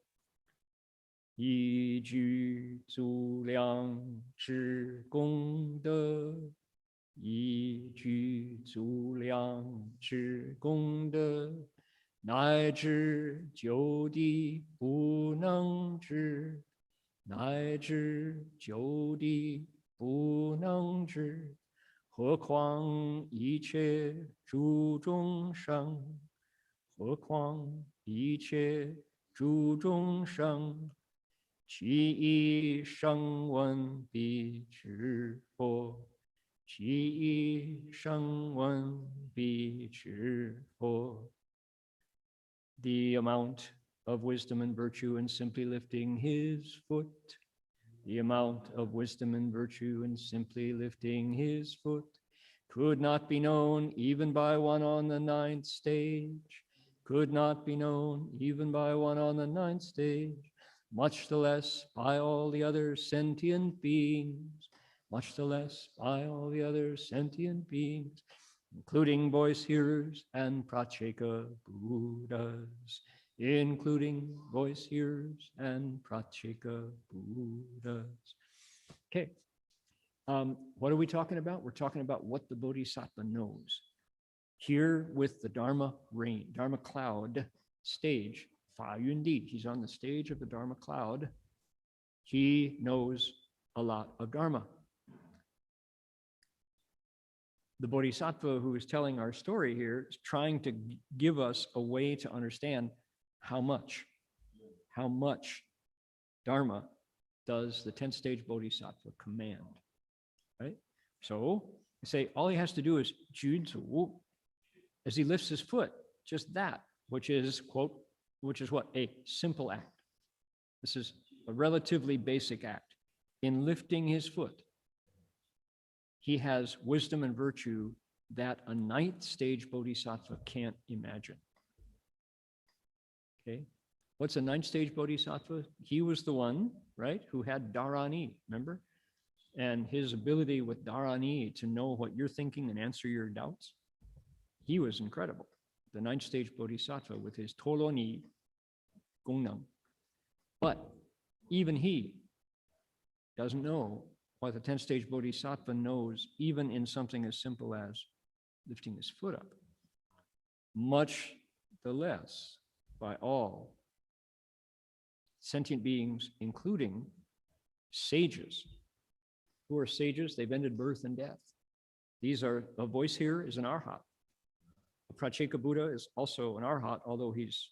一具足量之功德，一具足量之功德，乃至就地不能知，乃至就地不能知，何况一切诸众生，何况一切诸众生。其一声闻彼之佛，其一声闻彼之佛。The amount of wisdom and virtue in simply lifting his foot, the amount of wisdom and virtue in simply lifting his foot could not be known even by one on the ninth stage, could not be known even by one on the ninth stage. Much the less by all the other sentient beings, much the less by all the other sentient beings, including voice hearers and Pratyeka Buddhas, including voice hearers and Pratyeka Buddhas. Okay, what are we talking about? We're talking about what the Bodhisattva knows. Here with the Dharma rain, Dharma cloud stage, Fa Yun Di, he's on the stage of the Dharma cloud. He knows a lot of Dharma. The Bodhisattva who is telling our story here is trying to give us a way to understand how much Dharma does the 10th stage Bodhisattva command, right? So you say all he has to do is Juzu, as he lifts his foot, just that, which is, quote, which is what? A simple act. This is a relatively basic act. In lifting his foot, he has wisdom and virtue that a ninth stage Bodhisattva can't imagine. Okay, what's a ninth stage Bodhisattva? He was the one, right, who had Dharani, remember? and his ability with dharani to know what you're thinking and answer your doubts, he was incredible. The 9th stage Bodhisattva with his toloni gongnam. But even he doesn't know what the 10th stage Bodhisattva knows, even in something as simple as lifting his foot up. Much the less by all sentient beings, including sages. Who are sages? They've ended birth and death. A voice here is an arhat. A Pracheka Buddha is also an arhat, although he's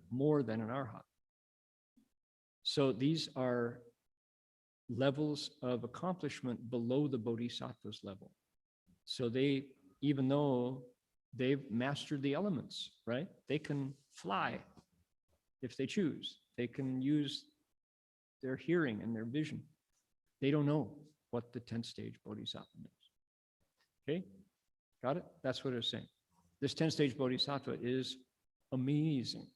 more than an arhat. So these are levels of accomplishment below the Bodhisattva's level. So they, even though they've mastered the elements, right? They can fly if they choose. They can use their hearing and their vision. They don't know what the 10th stage Bodhisattva knows. Okay? Got it? That's what it's saying. This 10th stage Bodhisattva is amazing.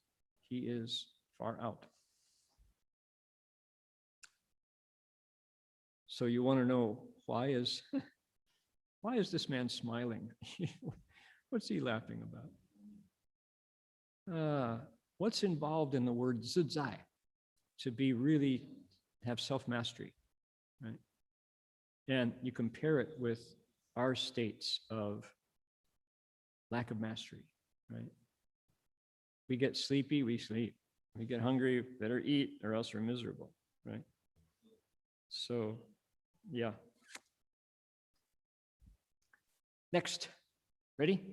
He is far out. So you want to know why is this man smiling? What's he laughing about? What's involved in the word zizai? To be really have self-mastery, right? And you compare it with our states of lack of mastery, right? We get sleepy, we sleep. We get hungry, better eat or else we're miserable, right? So, yeah. Next, ready?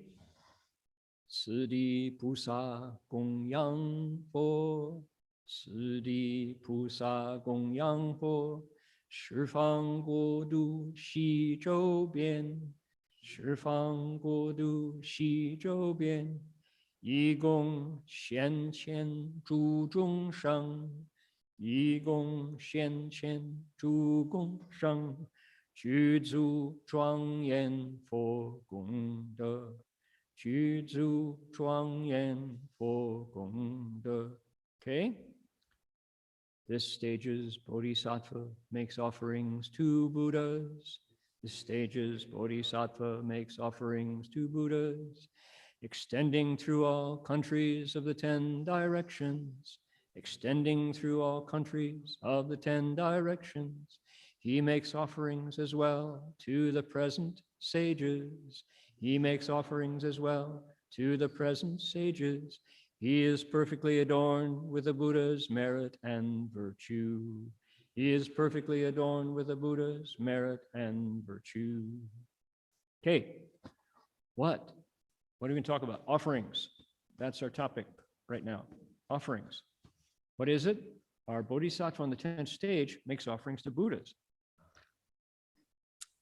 四地菩萨供养佛，四地菩萨供养佛，十方国度悉周遍，十方国度悉周遍，一共现前诸众生，一共现前诸众生，具足庄严佛功德。具足庄严佛功德. Okay? This stage's Bodhisattva makes offerings to Buddhas. This stage's Bodhisattva makes offerings to Buddhas, extending through all countries of the 10 directions, extending through all countries of the 10 directions. He makes offerings as well to the present sages. He makes offerings as well to the present sages. He is perfectly adorned with the Buddha's merit and virtue. He is perfectly adorned with the Buddha's merit and virtue. Okay, what are we going to talk about? Offerings. That's our topic right now. Offerings. What is it? Our Bodhisattva on the 10th stage makes offerings to Buddhas.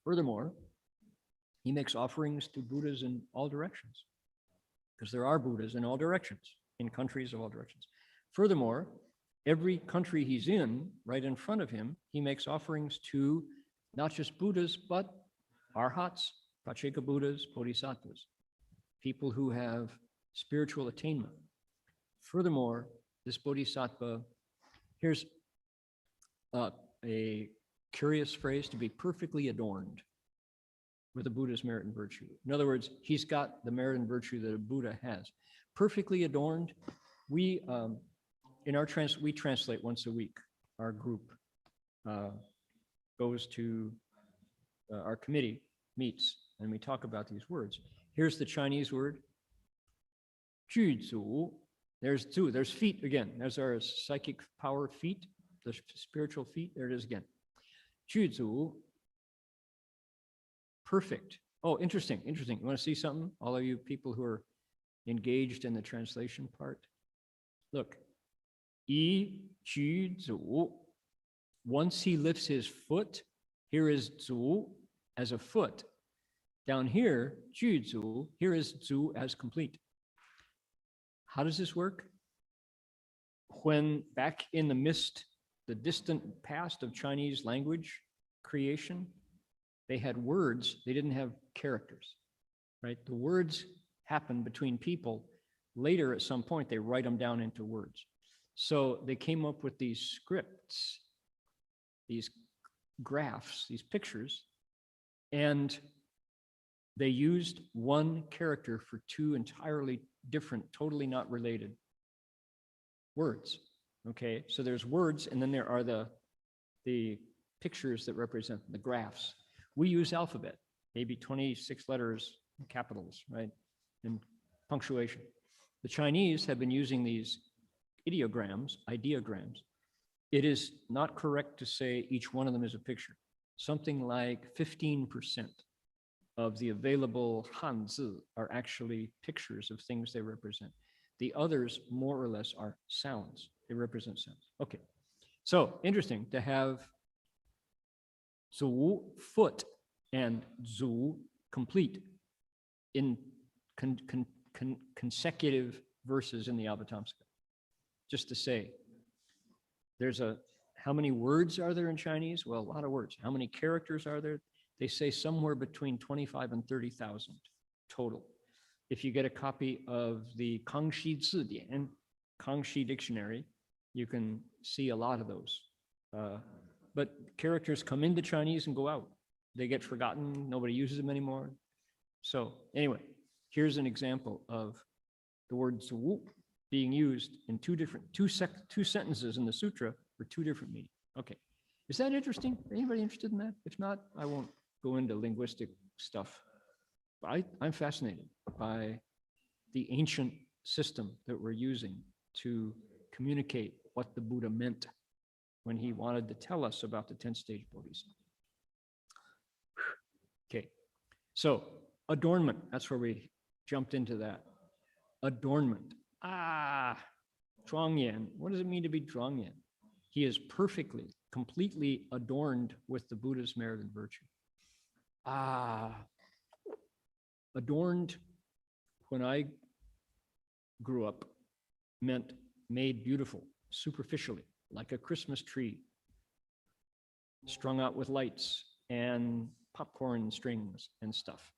Furthermore, he makes offerings to Buddhas in all directions, because there are Buddhas in all directions, in countries of all directions. Furthermore, every country he's in, right in front of him, he makes offerings to not just Buddhas, but arhats, Pracheka Buddhas, Bodhisattvas, people who have spiritual attainment. Furthermore, this Bodhisattva, here's a curious phrase, to be perfectly adorned with the Buddha's merit and virtue. In other words, he's got the merit and virtue that a Buddha has. Perfectly adorned. We we translate once a week. Our group goes to our committee meets and we talk about these words. Here's the Chinese word, 具足. There's zu. There's feet again. There's our psychic power feet, the spiritual feet. There it is again. 具足. Perfect. Oh, interesting. You want to see something? All of you people who are engaged in the translation part. Look. 一举足. Once he lifts his foot, here is zu as a foot. Down here, 具足, here is zu as complete. How does this work? When back in the mist, the distant past of Chinese language creation, they had words, they didn't have characters, right? The words happen between people. Later, at some point, they write them down into words. So they came up with these scripts, these graphs, these pictures, and they used one character for two entirely different, totally not related words. Okay, so there's words, and then there are the pictures that represent the graphs. We use alphabet, maybe 26 letters, capitals, right, and punctuation. The Chinese have been using these ideograms. It is not correct to say each one of them is a picture. Something like 15% of the available Hanzi are actually pictures of things they represent. The others, more or less, are sounds. They represent sounds. Okay, so interesting to have zu, foot, and zu, complete, in consecutive verses in the Avatamsaka. Just to say, there's how many words are there in Chinese? Well, a lot of words. How many characters are there? They say somewhere between 25 and 30,000 total. If you get a copy of the Kangxi Zidian, Kangxi Dictionary, you can see a lot of those. But characters come into Chinese and go out. They get forgotten. Nobody uses them anymore. So anyway, here's an example of the word zu being used in two sentences in the sutra for two different meanings. Okay, is that interesting? Anybody interested in that? If not, I won't go into linguistic stuff. I'm fascinated by the ancient system that we're using to communicate what the Buddha meant when he wanted to tell us about the 10th-stage Bodhisattva. Okay, so adornment, that's where we jumped into that. Adornment. Zhuangyan. What does it mean to be Zhuangyan? He is perfectly, completely adorned with the Buddha's merit and virtue. Adorned, when I grew up, meant made beautiful, superficially, like a Christmas tree, strung out with lights and popcorn strings and stuff.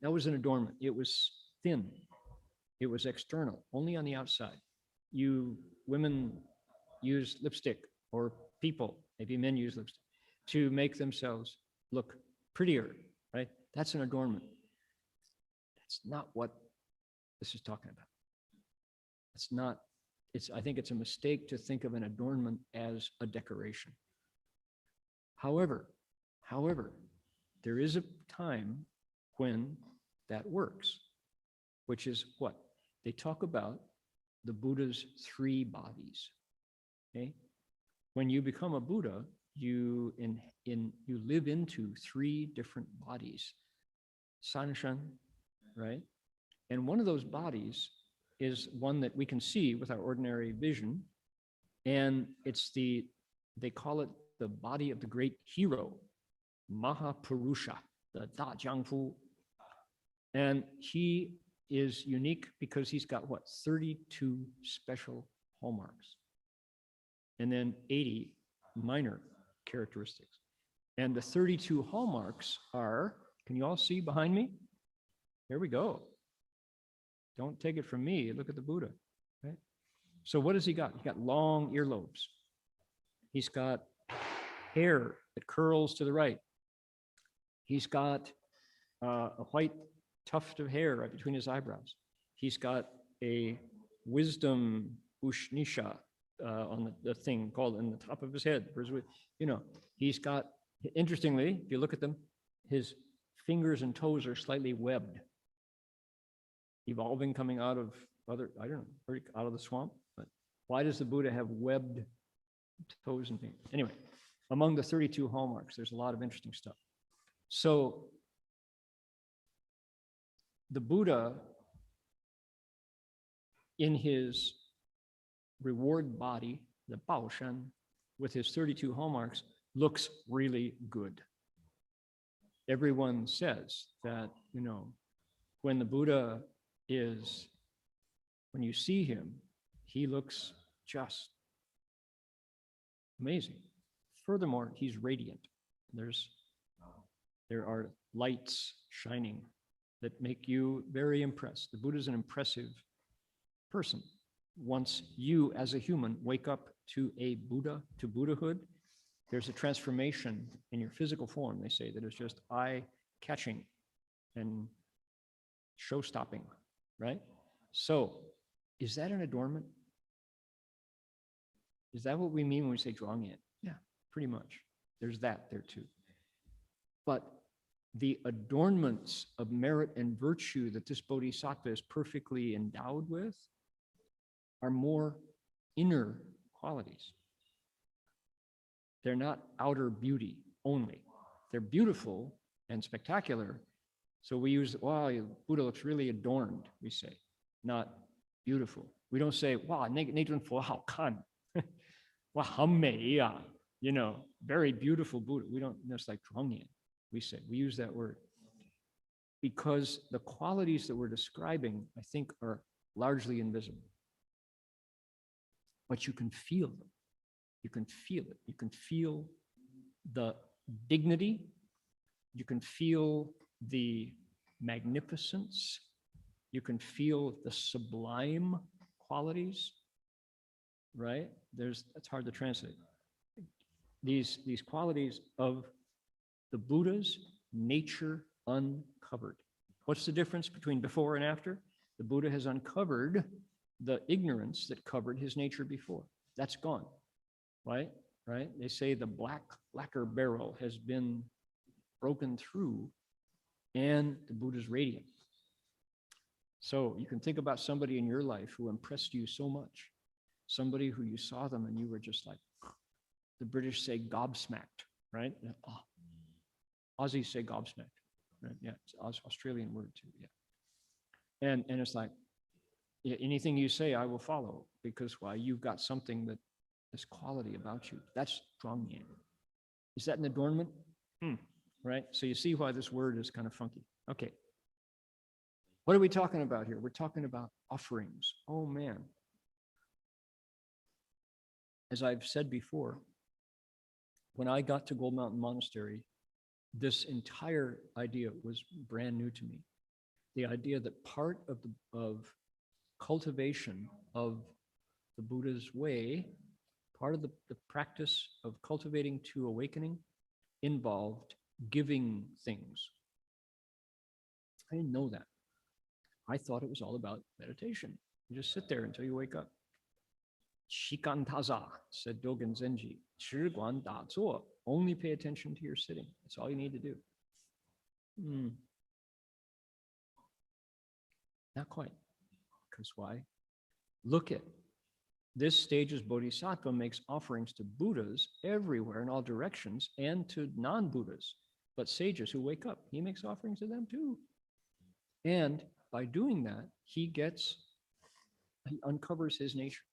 That was an adornment. It was thin. It was external, only on the outside. Women use lipstick, or people, maybe men use lipstick, to make themselves look prettier, right? That's an adornment. That's not what this is talking about. It's not, I think it's a mistake to think of an adornment as a decoration. However, there is a time when that works, which is what? They talk about the Buddha's three bodies, okay? When you become a Buddha, you live into three different bodies, Sanshan, right? And one of those bodies is one that we can see with our ordinary vision, and they call it the body of the great hero, Mahapurusha, the Da Jiangfu. And he is unique because he's got 32 special hallmarks, and then 80 minor characteristics. And the 32 hallmarks are, can you all see behind me? Here we go. Don't take it from me. Look at the Buddha, right? So what has he got? He's got long earlobes. He's got hair that curls to the right. He's got a white tuft of hair right between his eyebrows. He's got a wisdom ushnisha on the thing called in the top of his head. He's got, interestingly, if you look at them, his fingers and toes are slightly webbed, evolving, coming out of out of the swamp. But why does the Buddha have webbed toes and fingers? Anyway, among the 32 hallmarks, there's a lot of interesting stuff. So the Buddha, in his reward body, the Baoshan, with his 32 hallmarks, looks really good. Everyone says that, when the Buddha when you see him, he looks just amazing. Furthermore, he's radiant. There are lights shining that make you very impressed. The Buddha is an impressive person. Once you, as a human, wake up to Buddhahood, there's a transformation in your physical form, they say, that is just eye-catching and show-stopping, right? So, is that an adornment? Is that what we mean when we say zhuangyan? Yeah, pretty much. There's that there too. But the adornments of merit and virtue that this bodhisattva is perfectly endowed with are more inner qualities. They're not outer beauty only. They're beautiful and spectacular. So we use, wow, Buddha looks really adorned, we say, not beautiful. We don't say, wow, 那尊佛好看. Wow, 很美呀, you know, very beautiful Buddha. We don't, that's like zhuangyan, we say. We use that word. Because the qualities that we're describing, I think, are largely invisible. But you can feel them. You can feel it. You can feel the dignity. You can feel the magnificence. You can feel the sublime qualities, right? It's hard to translate. These qualities of the Buddha's nature uncovered. What's the difference between before and after? The Buddha has uncovered the ignorance that covered his nature before. That's gone, right? They say the lacquer barrel has been broken through and the Buddha's radiant. So you can think about somebody in your life who impressed you so much, somebody who you saw them and you were just like, the British say gobsmacked, right? Oh. Aussies say gobsmacked, right? Yeah, it's an Australian word too, yeah. And it's like, yeah, anything you say, I will follow, because why? You've got something that is quality about you. That's zhuangyan. Is that an adornment? Right? So you see why this word is kind of funky. Okay. What are we talking about here? We're talking about offerings. Oh man. As I've said before, when I got to Gold Mountain Monastery, this entire idea was brand new to me. The idea that part of cultivation of the Buddha's way, part of the practice of cultivating to awakening involved giving things. I didn't know that. I thought it was all about meditation. You just sit there until you wake up. Shikan taza, said Dogen Zenji. Shiguan da zuo. Only pay attention to your sitting. That's all you need to do. Not quite. Because why? Look at this stage's Bodhisattva makes offerings to Buddhas everywhere in all directions and to non-Buddhas, but sages who wake up. He makes offerings to them too. And by doing that, he uncovers his nature.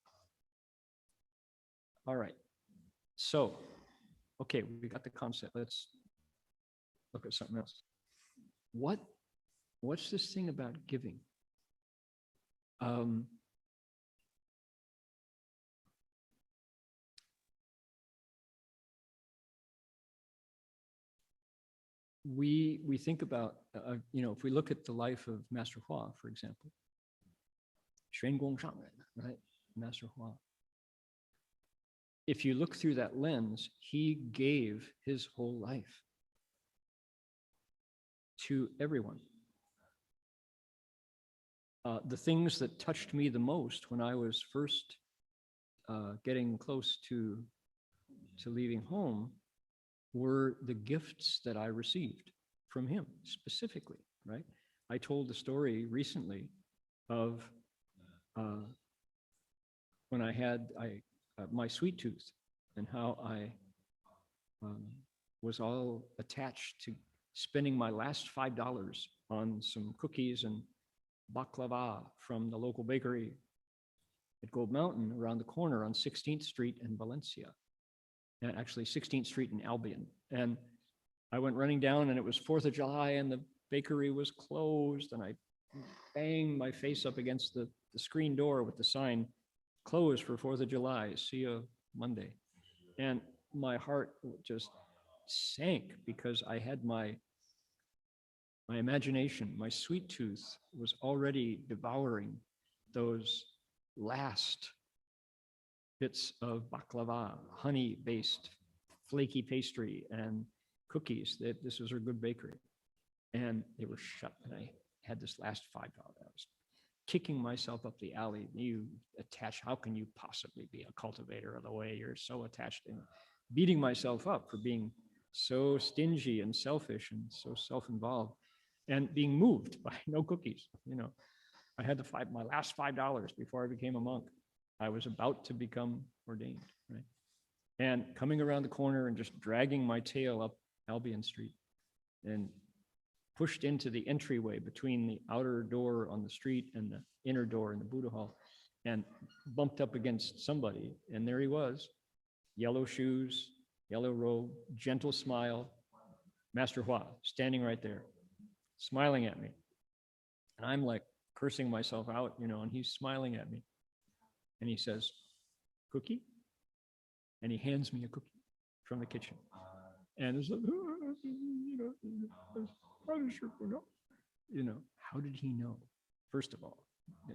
All right. So, okay, we got the concept. Let's look at something else. What's this thing about giving? We think about, if we look at the life of Master Hua, for example, Xuan Gong Shangren, right? Master Hua. If you look through that lens, he gave his whole life to everyone. The things that touched me the most when I was first getting close to leaving home were the gifts that I received from him specifically, right? I told the story recently of when I had my sweet tooth and how I was all attached to spending my last $5 on some cookies and baklava from the local bakery at Gold Mountain around the corner on 16th Street in Valencia. And actually 16th Street in Albion. And I went running down and it was 4th of July and the bakery was closed and I banged my face up against the screen door with the sign, closed for 4th of July, see you Monday. And my heart just sank because I had my imagination, my sweet tooth was already devouring those last bits of baklava, honey-based flaky pastry and cookies. This was her good bakery. And they were shut. And I had this last $5. I was kicking myself up the alley. How can you possibly be a cultivator of the way you're so attached, and beating myself up for being so stingy and selfish and so self-involved and being moved by no cookies. I had my last $5 before I became a monk. I was about to become ordained, right? And coming around the corner and just dragging my tail up Albion Street and pushed into the entryway between the outer door on the street and the inner door in the Buddha hall, and bumped up against somebody. And there he was, yellow shoes, yellow robe, gentle smile, Master Hua, standing right there, smiling at me. And I'm like cursing myself out, and he's smiling at me. And he says, "Cookie?" And he hands me a cookie from the kitchen. And it's like, how did he know? First of all,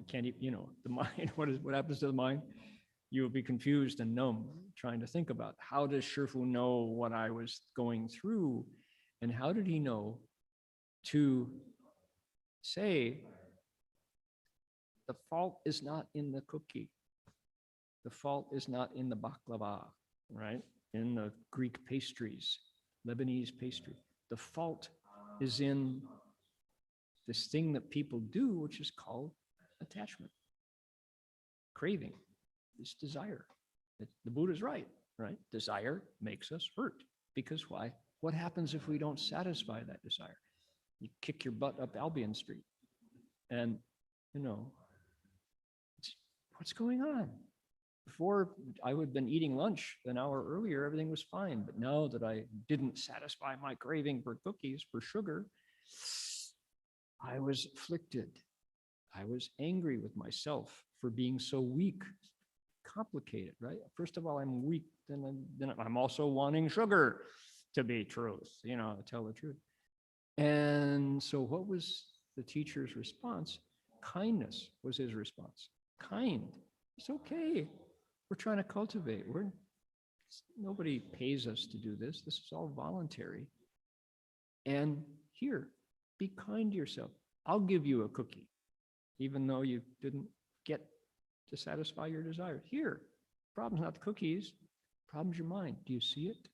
can't he, the mind, what happens to the mind? You will be confused and numb trying to think about, how does Shifu know what I was going through? And how did he know to say, the fault is not in the cookie. The fault is not in the baklava, right? In the Greek pastries, Lebanese pastry. The fault is in this thing that people do, which is called attachment, craving, this desire. The Buddha's right? Desire makes us hurt. Because why? What happens if we don't satisfy that desire? You kick your butt up Albion Street. And, what's going on? Before, I would have been eating lunch an hour earlier, everything was fine. But now that I didn't satisfy my craving for cookies, for sugar, I was afflicted. I was angry with myself for being so weak, complicated, right? First of all, I'm weak, then I'm also wanting sugar to be truth, to tell the truth. And so what was the teacher's response? Kindness was his response. Kind. It's okay. We're trying to cultivate. Nobody pays us to do this. This is all voluntary. And here, be kind to yourself. I'll give you a cookie, even though you didn't get to satisfy your desire. Here, problem's not the cookies, problem's your mind. Do you see it?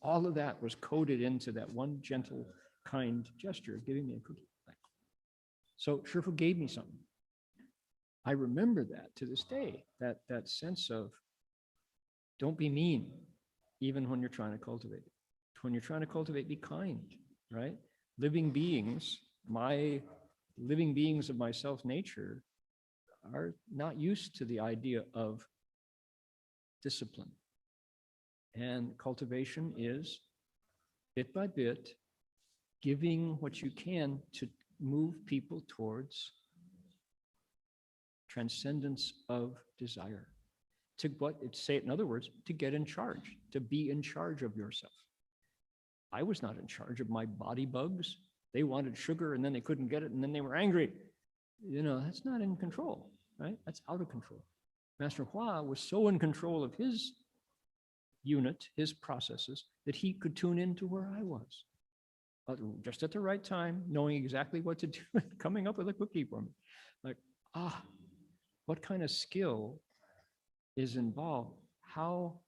All of that was coded into that one gentle, kind gesture of giving me a cookie. So Shifu gave me something. I remember that to this day, that sense of, don't be mean, even when you're trying to cultivate. When you're trying to cultivate, be kind, right? Living beings of my self-nature are not used to the idea of discipline. And cultivation is, bit by bit, giving what you can to move people towards transcendence of desire. Say it in other words, to get in charge, to be in charge of yourself. I was not in charge of my body bugs. They wanted sugar and then they couldn't get it and then they were angry. That's not in control, right? That's out of control. Master Hua was so in control of his unit, his processes, that he could tune into where I was. Just at the right time, knowing exactly what to do, coming up with a cookie for me. What kind of skill is involved? How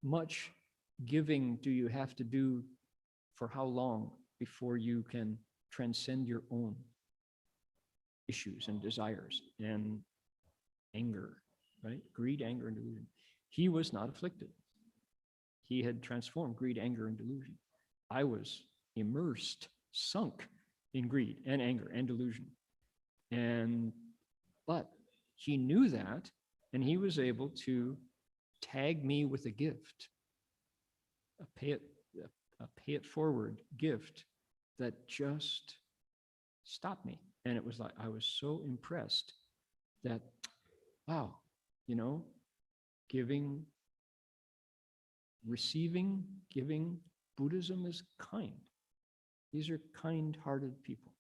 much giving do you have to do for how long before you can transcend your own issues and desires and anger, right? Greed, anger, and delusion. He was not afflicted. He had transformed greed, anger, and delusion. I was immersed, sunk in greed and anger and delusion. But he knew that, and he was able to tag me with a gift, a pay it forward gift that just stopped me. And it was like, I was so impressed that, wow, receiving, giving, Buddhism is kind. These are kind-hearted people.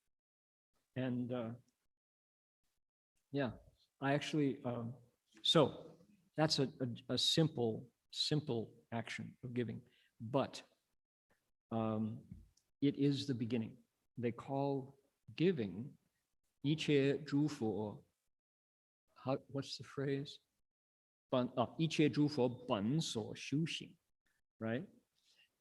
And I actually, so that's a simple action of giving. but it is the beginning. They call giving 一切诸佛, what's the phrase? 一切诸佛本所修行, right?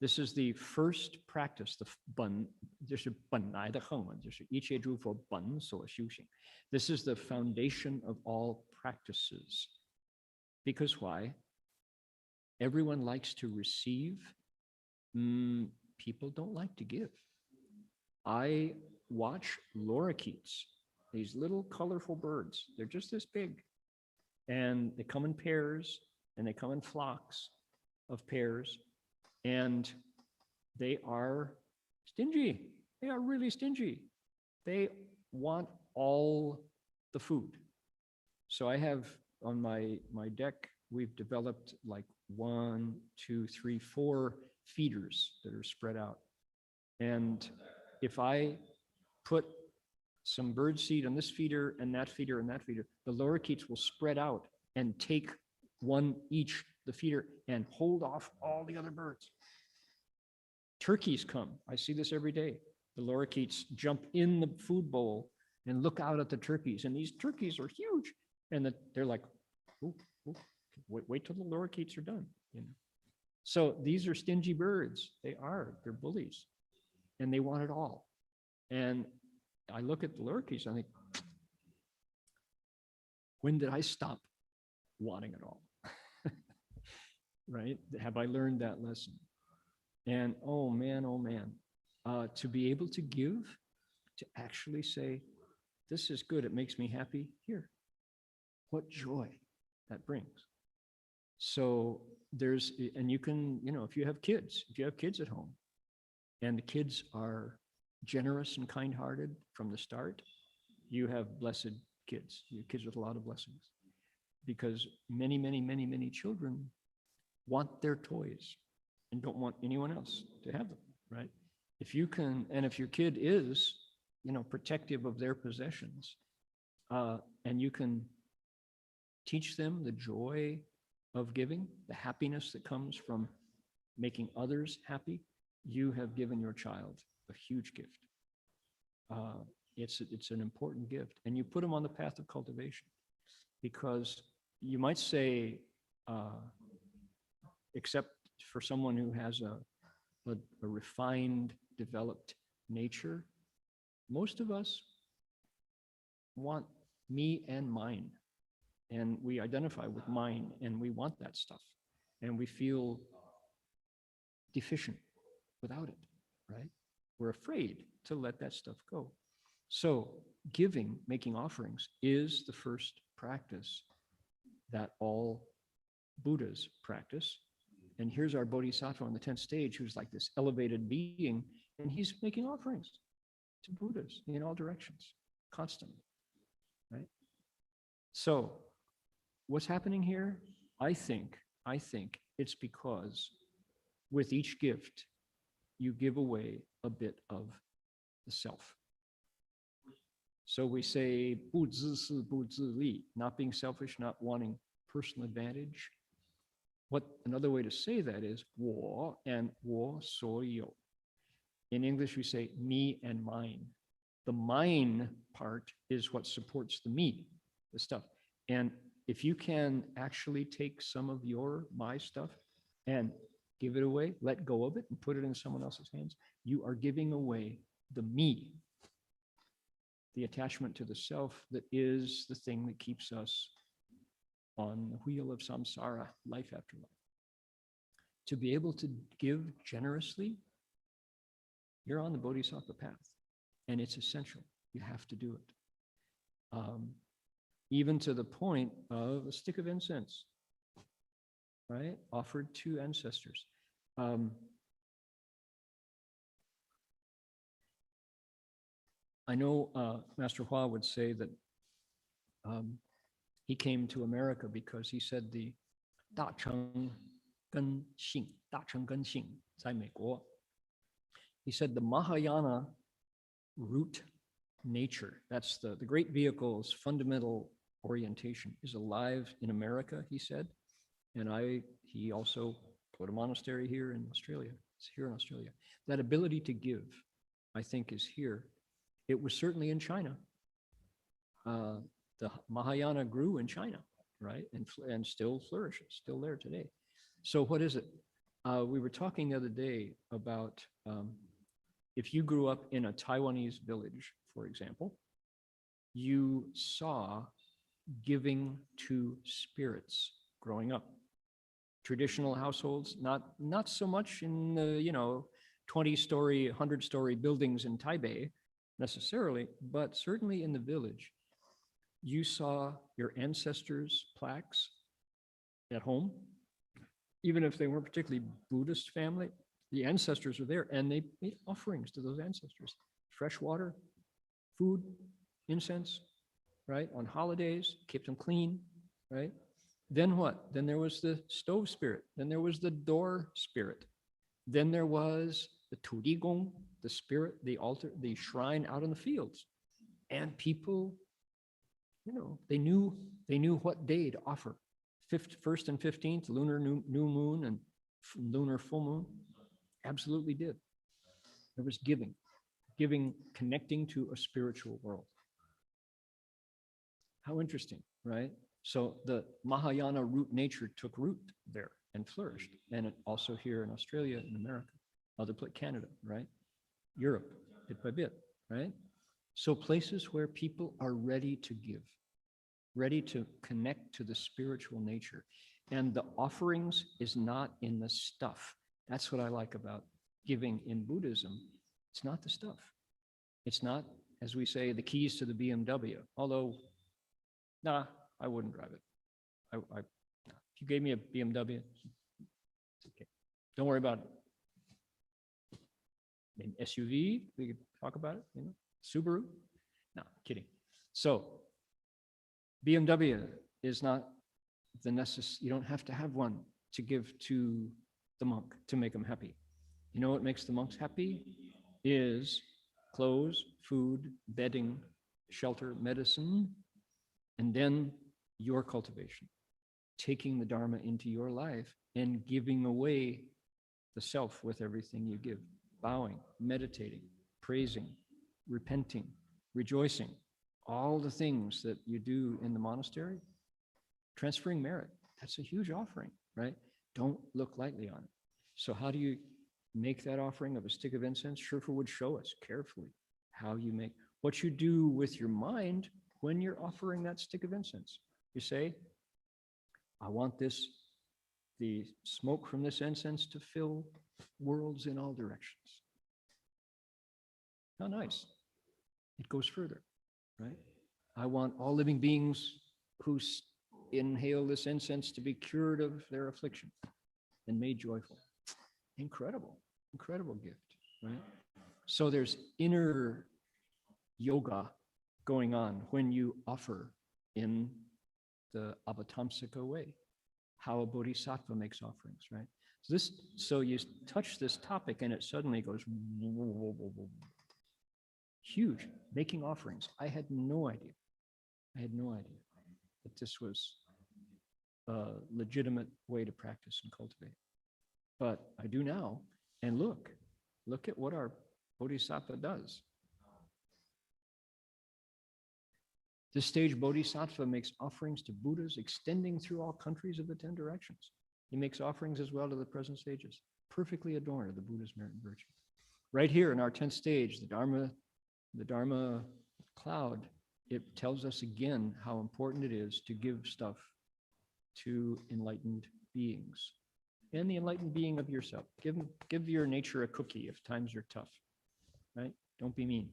This is the first practice, the 本就是本来的行文，就是一切诸佛本所修行. This is the foundation of all practices. Because why? Everyone likes to receive. People don't like to give. I watch lorikeets, these little colorful birds. They're just this big. And they come in pairs, and they come in flocks of pairs. And they are stingy. They are really stingy. They want all the food. So I have on my deck, we've developed like 1, 2, 3, 4 feeders that are spread out. And if I put some bird seed on this feeder and that feeder and that feeder, the lorikeets will spread out and take one each, the feeder, and hold off all the other birds. Turkeys come. I see this every day. The lorikeets jump in the food bowl and look out at the turkeys. And these turkeys are huge. And they're like, ooh, wait till the lorikeets are done. So these are stingy birds. They're bullies. And they want it all. And I look at the lorikeets and I think, when did I stop wanting it all? Right? Have I learned that lesson? And oh man, to be able to give, to actually say, this is good, it makes me happy, here. What joy that brings. So and you can, if you have kids at home, and the kids are generous and kind-hearted from the start, you have blessed kids. You have kids with a lot of blessings. Because many children want their toys and don't want anyone else to have them, right? If you can, and if your kid is, protective of their possessions, and you can teach them the joy of giving, the happiness that comes from making others happy, you have given your child a huge gift. It's an important gift, and you put them on the path of cultivation, because you might say, except for someone who has a refined, developed nature, most of us want me and mine, and we identify with mine, and we want that stuff, and we feel deficient without it, right? We're afraid to let that stuff go. So giving, making offerings, is the first practice that all Buddhas practice. And here's our Bodhisattva on the 10th stage, who's like this elevated being, and he's making offerings to Buddhas in all directions, constantly, right? So what's happening here? I think it's because with each gift, you give away a bit of the self. So we say, 不自私,不自利, not being selfish, not wanting personal advantage. Another way to say that is 我 and 我所有. In English, we say me and mine. The mine part is what supports the me, the stuff. And if you can actually take some of my stuff and give it away, let go of it, and put it in someone else's hands, you are giving away the me, the attachment to the self that is the thing that keeps us on the wheel of samsara, life after life. To be able to give generously, you're on the Bodhisattva path, and it's essential. You have to do it. Even to the point of a stick of incense, right? Offered to ancestors. I know Master Hua would say that he came to America because he said the 大乘根性 在美国. He said the Mahāyāna root nature, that's the great vehicle's fundamental orientation, is alive in America, he said. And he also go to monastery here in Australia. It's here in Australia. That ability to give, I think, is here. It was certainly in China. The Mahāyāna grew in China, right? And still flourishes, still there today. So what is it? We were talking the other day about if you grew up in a Taiwanese village, for example, you saw giving to spirits growing up. Traditional households, not so much in the 20-story, 100-story buildings in Taipei necessarily, but certainly in the village. You saw your ancestors' plaques at home, even if they weren't particularly Buddhist family, the ancestors were there and they made offerings to those ancestors. Fresh water, food, incense, right? On holidays, kept them clean, right? Then what? Then there was the stove spirit. Then there was the door spirit. Then there was the tudigong, the spirit, the altar, the shrine out in the fields. And people, they knew what day to offer. 1st and 15th, lunar new moon and lunar full moon. Absolutely did. There was giving, connecting to a spiritual world. How interesting, right? So the Mahāyāna root nature took root there and flourished. And it also here in Australia, in America, Canada, right? Europe, bit by bit, right? So places where people are ready to give, ready to connect to the spiritual nature. And the offerings is not in the stuff. That's what I like about giving in Buddhism. It's not the stuff. It's not, as we say, the keys to the BMW. Although, nah, I wouldn't drive it. If you gave me a BMW, it's okay. Don't worry about it. An SUV, we could talk about it, Subaru. No, kidding. So BMW is not the necessary, you don't have to have one to give to the monk to make them happy. You know what makes the monks happy? Is clothes, food, bedding, shelter, medicine, and then your cultivation, taking the Dharma into your life and giving away the self with everything you give, bowing, meditating, praising, repenting, rejoicing, all the things that you do in the monastery, transferring merit. That's a huge offering, right? Don't look lightly on it. So how do you make that offering of a stick of incense? Sherpa would show us carefully how you make, what you do with your mind when you're offering that stick of incense. You say, I want the smoke from this incense to fill worlds in all directions. How nice. It goes further, right? I want all living beings who inhale this incense to be cured of their affliction and made joyful. Incredible, incredible gift, right? So there's inner yoga going on when you offer in the Avatamsaka way, how a Bodhisattva makes offerings, right? So you touch this topic and it suddenly goes huge, making offerings. I had no idea that this was a legitimate way to practice and cultivate. But I do now, and look at what our Bodhisattva does. This stage Bodhisattva makes offerings to Buddhas extending through all countries of the 10 directions. He makes offerings as well to the present stages, perfectly adorned of the Buddha's merit and virtue. Right here in our 10th stage, the Dharma cloud, it tells us again how important it is to give stuff to enlightened beings and the enlightened being of yourself. Give your nature a cookie if times are tough, right? Don't be mean.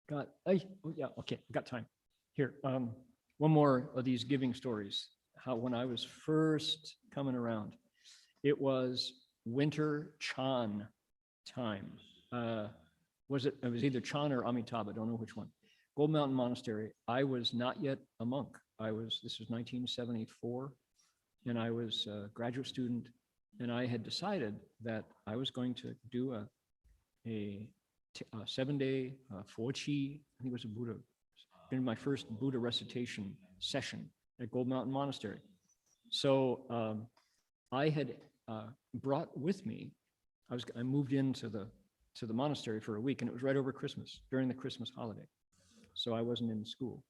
Got time. Here, one more of these giving stories. How when I was first coming around, it was winter Chan time. It was either Chan or Amitabha, don't know which one. Gold Mountain Monastery. I was not yet a monk. This was 1974, and I was a graduate student, and I had decided that I was going to do a 7-day Fochi, I think it was a Buddha, been my first Buddha recitation session at Gold Mountain Monastery. So I had brought with me, I moved into the monastery for a week, and it was right over Christmas, during the Christmas holiday. So I wasn't in school.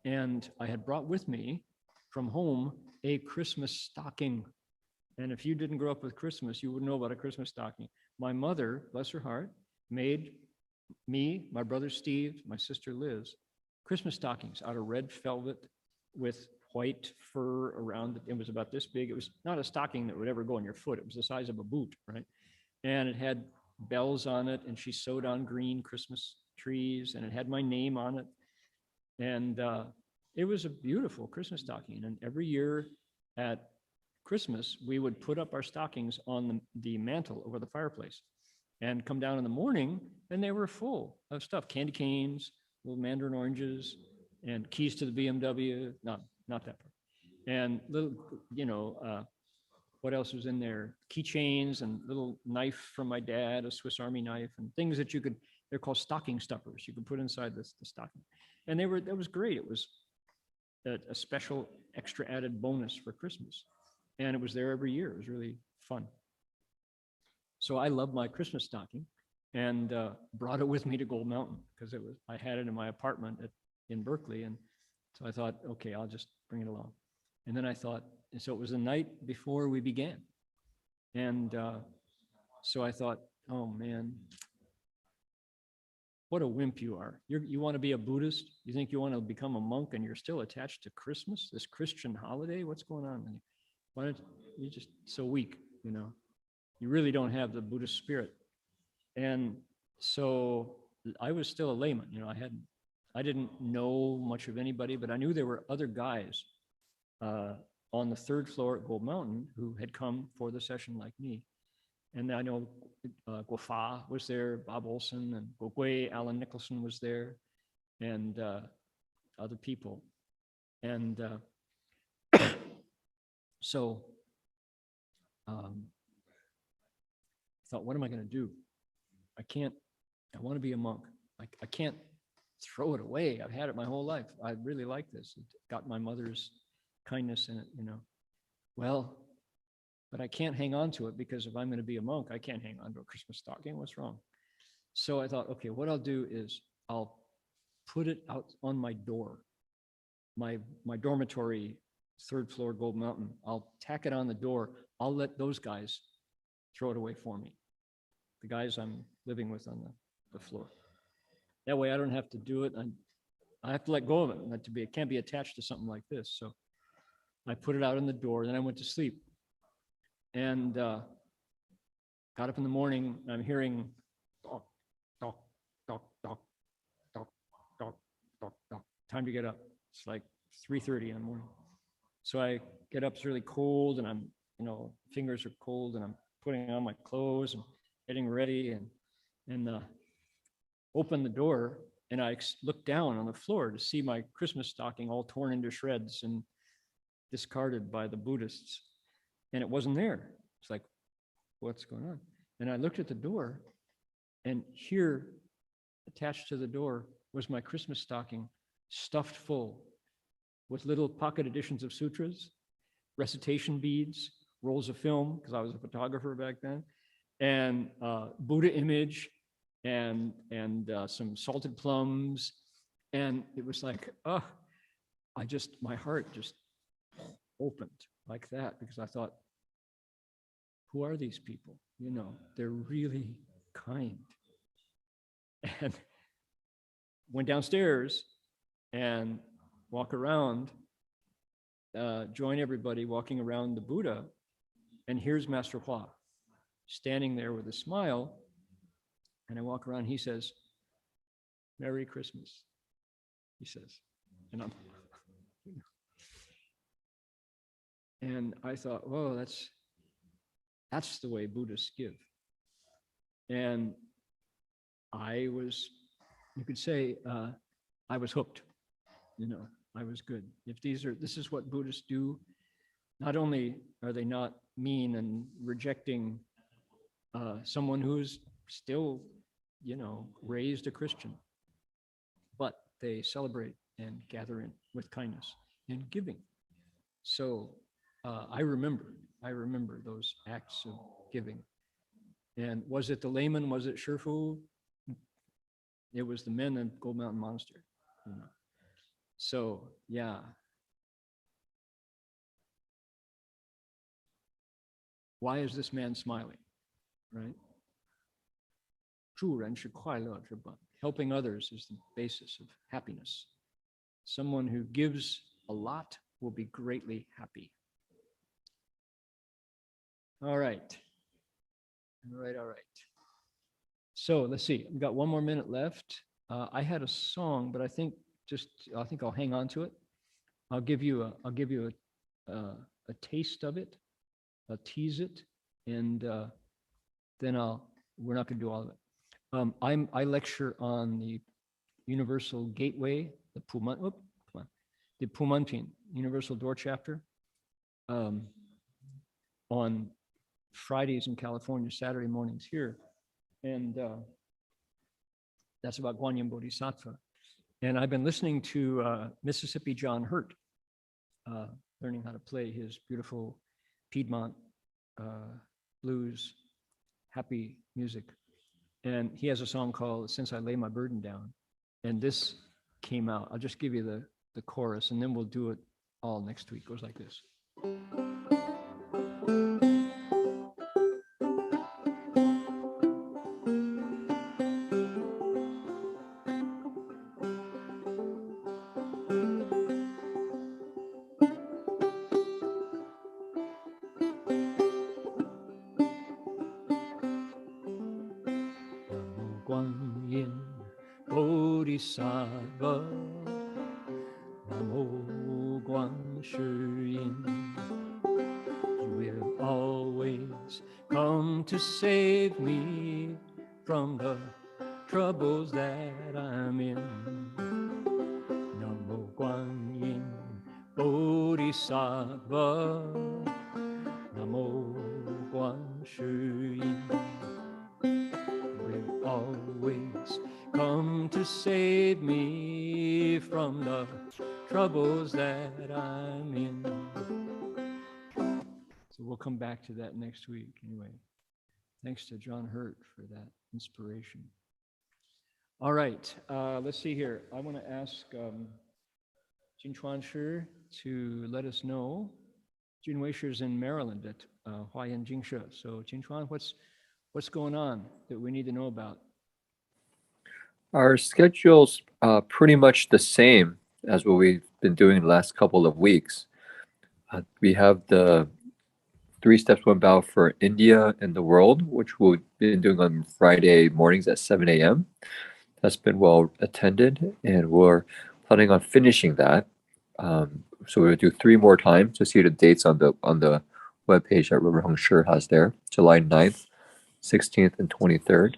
And I had brought with me from home a Christmas stocking. And if you didn't grow up with Christmas, you wouldn't know about a Christmas stocking. My mother, bless her heart, made me, my brother Steve, my sister Liz, Christmas stockings out of red velvet with white fur around it. It was about this big. It was not a stocking that would ever go on your foot. It was the size of a boot, right? And it had bells on it, and she sewed on green Christmas trees, and it had my name on it. And it was a beautiful Christmas stocking. And every year at Christmas, we would put up our stockings on the mantle over the fireplace and come down in the morning, and they were full of stuff, candy canes, little mandarin oranges, and keys to the BMW, not that part. And little, what else was in there? Keychains and little knife from my dad, a Swiss Army knife, and things that they're called stocking stuffers. You could put inside the stocking. And that was great. It was a special extra added bonus for Christmas. And it was there every year. It was really fun. So I love my Christmas stocking, and brought it with me to Gold Mountain because I had it in my apartment in Berkeley. And so I thought, okay, I'll just bring it along. And then I thought, and so it was the night before we began. And so I thought, oh man, what a wimp you are. You want to be a Buddhist? You think you want to become a monk, and you're still attached to Christmas, this Christian holiday? What's going on? Why don't you're just so weak, You really don't have the Buddhist spirit. And so I was still a layman, I didn't know much of anybody, but I knew there were other guys on the third floor at Gold Mountain who had come for the session like me. And I know Guofa was there, Bob Olson, and Gogui, Alan Nicholson was there, and other people. And so I thought, what am I going to do? I want to be a monk. I can't throw it away. I've had it my whole life. I really like this. It got my mother's kindness in it, Well, but I can't hang on to it, because if I'm going to be a monk, I can't hang on to a Christmas stocking. What's wrong? So I thought, okay, what I'll do is I'll put it out on my door, my dormitory, third floor, Gold Mountain. I'll tack it on the door. I'll let those guys throw it away for me, the guys I'm living with on the floor. That way I don't have to do it. I have to let go of it. It can't be attached to something like this. So I put it out on the door, and then I went to sleep. And got up in the morning, and I'm hearing talk, talk, talk, talk, talk, talk, talk, talk. Time to get up. It's like 3:30 in the morning. So I get up, it's really cold, and I'm, fingers are cold, and I'm putting on my clothes and getting ready, and open the door, and I look down on the floor to see my Christmas stocking all torn into shreds and discarded by the Buddhists. And it wasn't there. It's like, what's going on? And I looked at the door, and here, attached to the door, was my Christmas stocking, stuffed full with little pocket editions of sutras, recitation beads, rolls of film, because I was a photographer back then, and Buddha image, and some salted plums. And it was like, my heart just opened like that, because I thought, who are these people? They're really kind. And went downstairs and walk around, join everybody walking around the Buddha. And here's Master Hua standing there with a smile. And I walk around, he says, "Merry Christmas," he says. And and I thought, whoa, that's the way Buddhists give. And I was, you could say, I was hooked. I was good. If this is what Buddhists do, not only are they not mean and rejecting someone who's still, raised a Christian, but they celebrate and gather in with kindness and giving. So I remember those acts of giving. And was it the layman? Was it Shifu? It was the men in Gold Mountain Monastery. You know. So yeah. Why is this man smiling? Right? 助人是快乐之本. Helping others is the basis of happiness. Someone who gives a lot will be greatly happy. All right. All right. So let's see. We've got one more minute left. I had a song, but I think I'll hang on to it. I'll give you a taste of it. I'll tease it, and then we're not going to do all of it. I lecture on the Universal Gateway, the Pumantin Universal Door Chapter, on Fridays in California, Saturday mornings here, and that's about Guanyin Bodhisattva. And I've been listening to Mississippi John Hurt, learning how to play his beautiful Piedmont blues, happy music. And he has a song called Since I Lay My Burden Down. And this came out. I'll just give you the chorus, and then we'll do it all next week. It goes like this. Bodhisattva, Namo Guan Shi Yin. You will always come to save me from the troubles that I'm in. Namo Guan Yin Bodhisattva, Namo Guan Shi Yin. Will always come to save me from the troubles that I'm in. So we'll come back to that next week anyway. Thanks to John Hurt for that inspiration. All right, let's see here. I want to ask Jin Chuan Shi to let us know. Jin Wei Shi's in Maryland at Huayan Jingshe. So Jin Chuan, what's going on that we need to know about? Our schedule's pretty much the same as what we've been doing the last couple of weeks. We have the 3 Steps, 1 Bow for India and the world, which we've been doing on Friday mornings at 7 a.m. That's been well attended, and we're planning on finishing that. So we'll do 3 more times. To see the dates on the webpage that River Hung Sure has there, July 9th, 16th, and 23rd.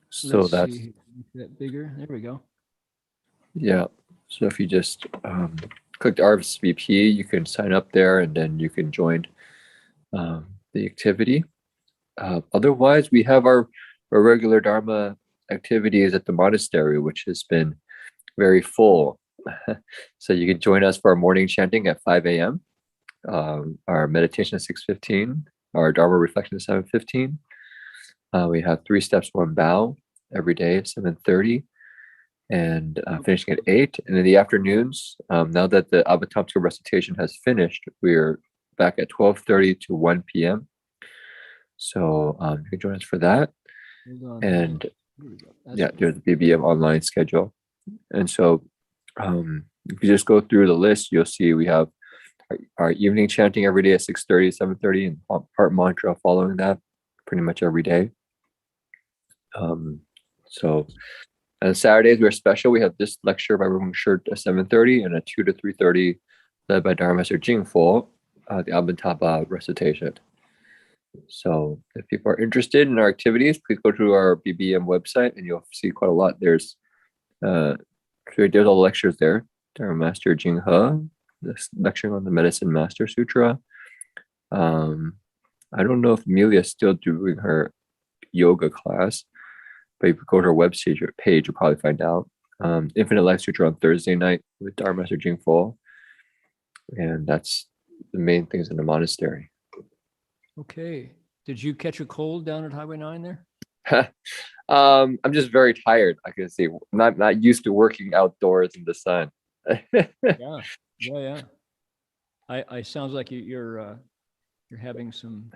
So Let's that's see. Make that bigger. There we go. Yeah. So if you just click the RSVP, you can sign up there, and then you can join the activity. Otherwise, we have our regular Dharma activities at the monastery, which has been very full. So you can join us for our morning chanting at 5 a.m., our meditation at 6:15, our Dharma reflection at 7:15. We have 3 Steps, 1 Bow every day at 7:30, and finishing at 8. And in the afternoons, now that the Avatamsaka recitation has finished, we're back at 12:30 to 1 p.m. So you can join us for that. And yeah, there's the BBM online schedule. And so if you just go through the list, you'll see we have our evening chanting every day at 6:30, 7:30, and part mantra following that pretty much every day. So on Saturdays, we're special. We have this lecture by Rimung Shirt at 7:30 and a 2 to 3:30 led by Dharma Master Jingfo, the Amitabha recitation. So if people are interested in our activities, please go to our BBM website and you'll see quite a lot. There's all the lectures there. Dharma Master Jing He, this lecturing on the Medicine Master Sutra. I don't know if Amelia is still doing her yoga class, but if you go to her website page, you'll probably find out. Infinite Life Sutra on Thursday night with Dharma Master Jingfo. And that's the main things in the monastery. Okay. Did you catch a cold down at Highway 9 there? I'm just very tired. I can say not used to working outdoors in the sun. Yeah. I sounds like you're having some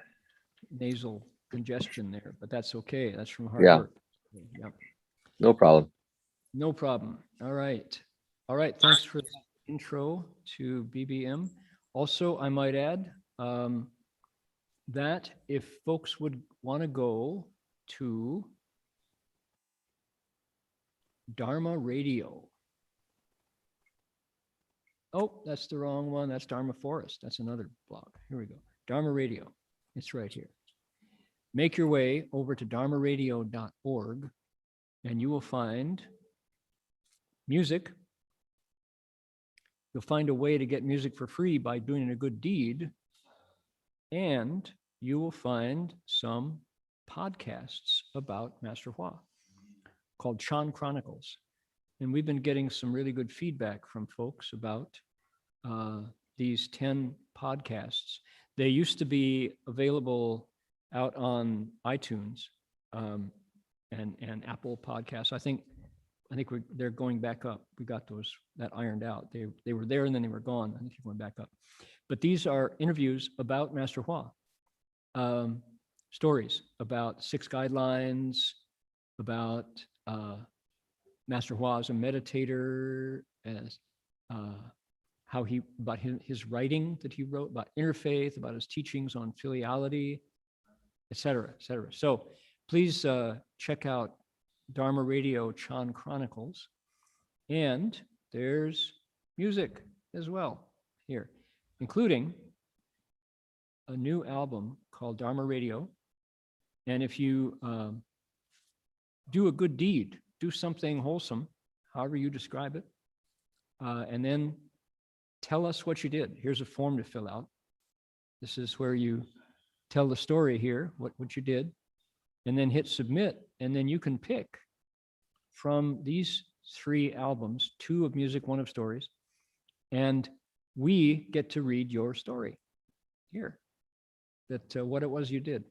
nasal congestion there, but that's okay. That's from hard work. Yeah. No problem. No problem. All right. Thanks for the intro to BBM. Also, I might add that if folks would want to go to Dharma Radio. Oh, that's the wrong one. That's Dharma Forest. That's another blog. Here we go. Dharma Radio. It's right here. Make your way over to dharmaradio.org and you will find music. You'll find a way to get music for free by doing a good deed. And you will find some podcasts about Master Hua called Chan Chronicles. And we've been getting some really good feedback from folks about these 10 podcasts. They used to be available out on iTunes and Apple Podcasts. I think they're going back up. We got that ironed out. They were there and then they were gone. I think they're going back up. But these are interviews about Master Hua, stories about 6 guidelines, about Master Hua as a meditator, as about his writing that he wrote, about interfaith, about his teachings on filiality, et cetera, et cetera. So please check out Dharma Radio Chan Chronicles. And there's music as well here, including a new album called Dharma Radio. And if you do a good deed, do something wholesome, however you describe it, and then tell us what you did. Here's a form to fill out. This is where you tell the story here, what you did, and then hit submit, and then you can pick from these 3 albums, 2 of music, 1 of stories, and we get to read your story here, that what it was you did.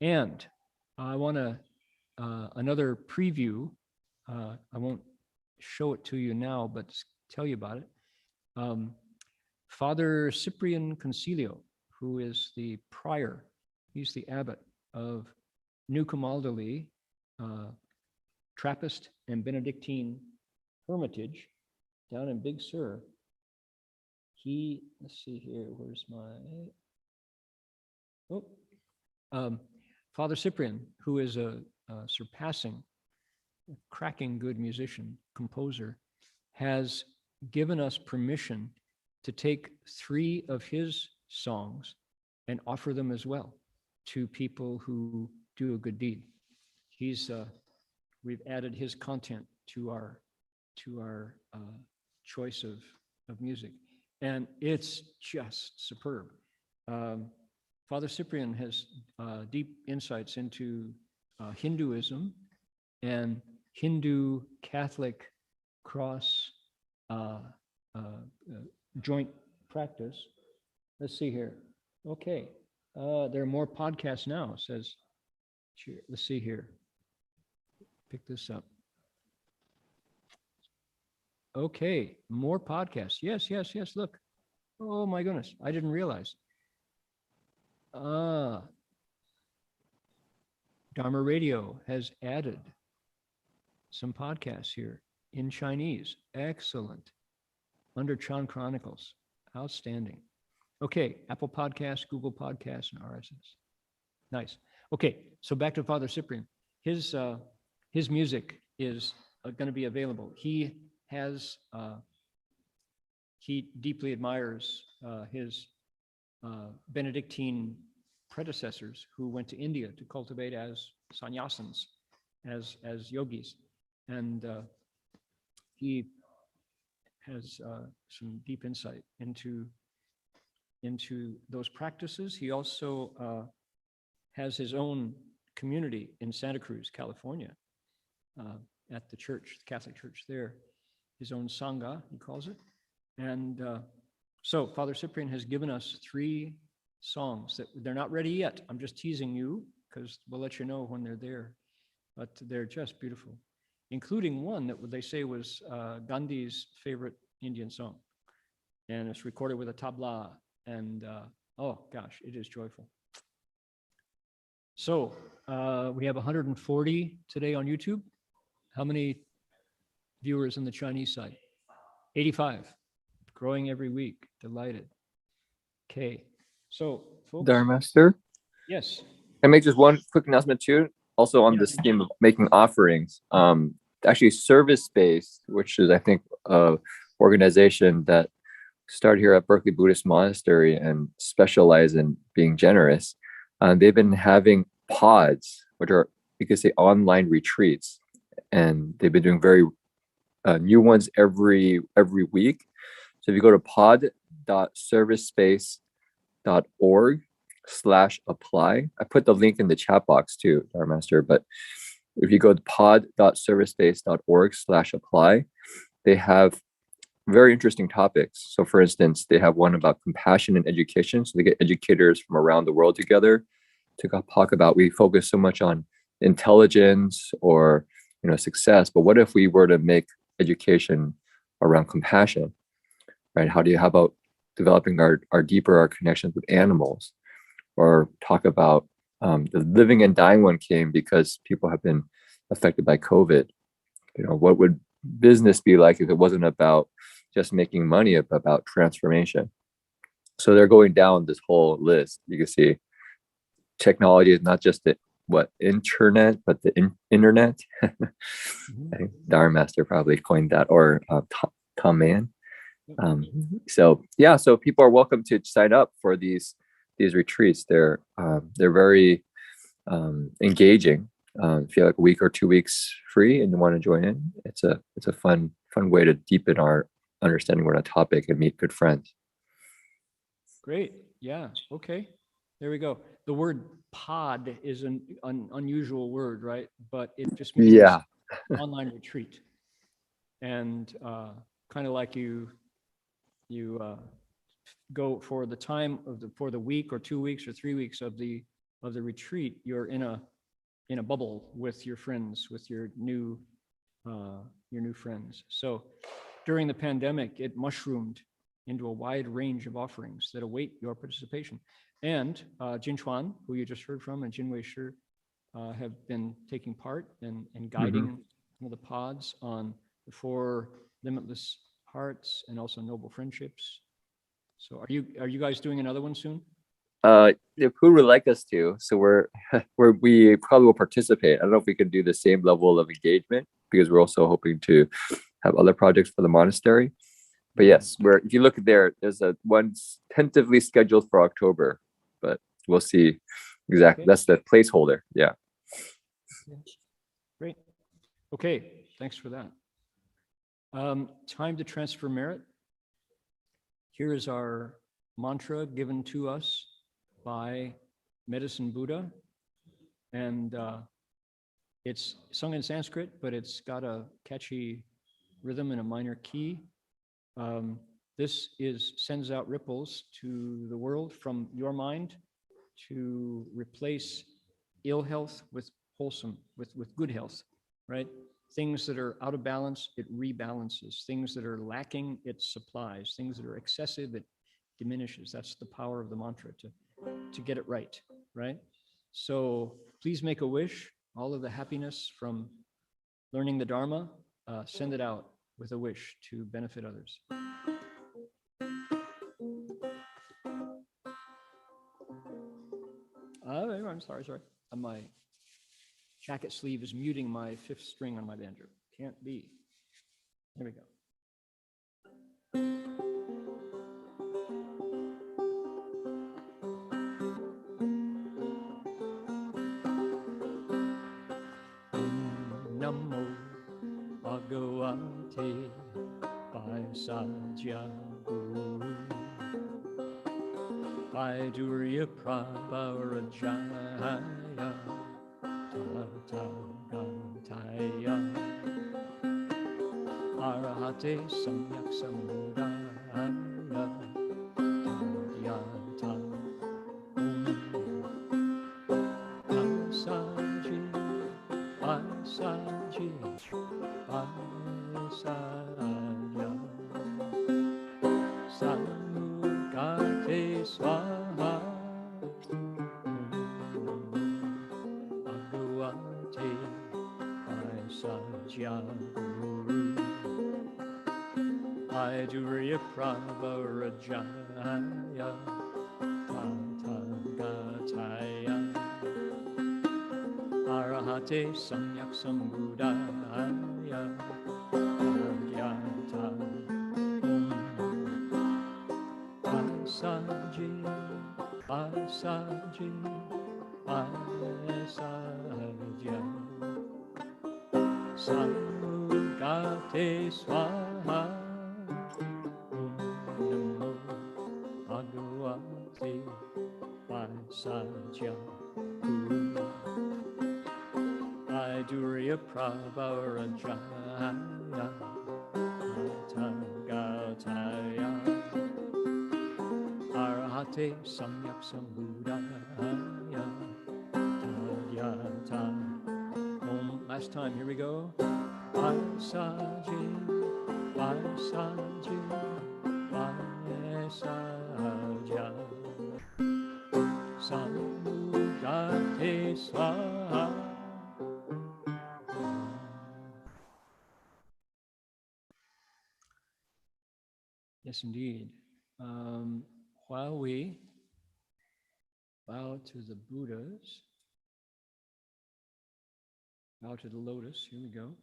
And I want to, another preview, I won't show it to you now, but tell you about it. Father Cyprian Concilio, who is the prior, he's the abbot of New Camaldoli, Trappist and Benedictine Hermitage down in Big Sur. Let's see here, where's my, Father Cyprian, who is a surpassing, cracking good musician, composer, has given us permission to take 3 of his songs and offer them as well to people who do a good deed. We've added his content to our choice of music, and it's just superb. Father Cyprian has deep insights into Hinduism and Hindu Catholic cross joint practice. Let's see here. Okay, there are more podcasts now, says, let's see here. Pick this up. Okay, more podcasts. Yes, look. Oh my goodness, I didn't realize. Dharma Radio has added some podcasts here in Chinese. Excellent. Under Chan Chronicles. Outstanding. Okay, Apple Podcasts, Google Podcasts, and RSS. Nice. Okay, so back to Father Cyprian. His music is going to be available. He deeply admires his Benedictine predecessors who went to India to cultivate as sannyasins, as yogis, and he has some deep insight into those practices. He also has his own community in Santa Cruz, California, at the church, the Catholic church there, his own Sangha, he calls it. And So Father Cyprian has given us 3 songs that they're not ready yet. I'm just teasing you because we'll let you know when they're there. But they're just beautiful, including one that they say was Gandhi's favorite Indian song. And it's recorded with a tabla. And oh gosh, it is joyful. So we have 140 today on YouTube. How many viewers on the Chinese side? 85. Growing every week. Delighted. Okay. So, folks. Dharma Master? Yes. I make just one quick announcement too. Also on this theme of making offerings. Actually, service-based, which is I think a organization that started here at Berkeley Buddhist Monastery and specialize in being generous. They've been having pods, which are, you could say, online retreats, and they've been doing very new ones every week. So if you go to pod.servicespace.org/apply, I put the link in the chat box too, Dharma Master. But if you go to pod.servicespace.org/apply, they have very interesting topics. So for instance, they have one about compassion and education. So they get educators from around the world together to talk about, we focus so much on intelligence or success, but what if we were to make education around compassion, right? How about developing our connections with animals, or talk about the living and dying one came because people have been affected by COVID. What would business be like if it wasn't about just making money, but about transformation? So they're going down this whole list. You can see technology is not just the internet, but the internet. I think Dharma Master probably coined that, or Tom Mann. So people are welcome to sign up for these retreats. They're very engaging. If you have like a week or 2 weeks free and you want to join in, it's a fun way to deepen our understanding on a topic and meet good friends. Great. Yeah. Okay. There we go. The word pod is an unusual word, right? But it just means online retreat. And kind of like you go for the time for the week or 2 weeks or 3 weeks of the retreat, you're in a bubble with your friends, with your new friends. So during the pandemic, it mushroomed into a wide range of offerings that await your participation. And Jin Chuan, who you just heard from, and Jin Wei Shi have been taking part and guiding some of the pods on the 4 limitless hearts and also noble friendships. So are you guys doing another one soon? If who would like us to, so we probably will participate. I don't know if we can do the same level of engagement, because we're also hoping to have other projects for the monastery. But yes, if you look there's a one tentatively scheduled for October, but we'll see exactly. Okay. That's the placeholder. Yeah. Great. Okay. Thanks for that. Time to transfer merit. Here is our mantra given to us by Medicine Buddha. And it's sung in Sanskrit, but it's got a catchy rhythm in a minor key. This sends out ripples to the world from your mind to replace ill health with wholesome, with good health, right? Things that are out of balance, it rebalances. Things that are lacking, it supplies. Things that are excessive, it diminishes. That's the power of the mantra, to get it right, right? So please make a wish. All of the happiness from learning the Dharma, send it out with a wish to benefit others. I'm sorry. My jacket sleeve is muting my 5th string on my banjo. Can't be. There we go. Namo Bhagavate Vaisajya Guru Vaidurya Prabharajaya Tathagantaya Arahate Samyak Samudaya Pasaji, Pasaja, Samukate Swaha, Bhagavate Pasaja Guru, Aidurya Pravarajaya, Tathagataya, Arahate Samyak Sambuddhaya, Aryata, Pasaji, Pasaji, Pasaja, Samukate Swaha, Namo Bhagavate Pasaja Guru, Aidurya Pravarajaya, Tathagataya, Arahate Samyak Sambuddhaya, Taryata. Last time, here we go. Pasaji, Pasaji, Pasaja, Samukate Swaha. Yes, indeed. While we bow to the Buddhas, bow to the lotus, here we go.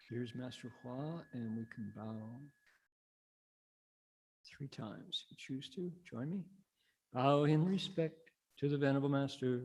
Here's Master Hua, and we can bow 3 times. If you choose to, join me. Bow in respect to the Venerable Master.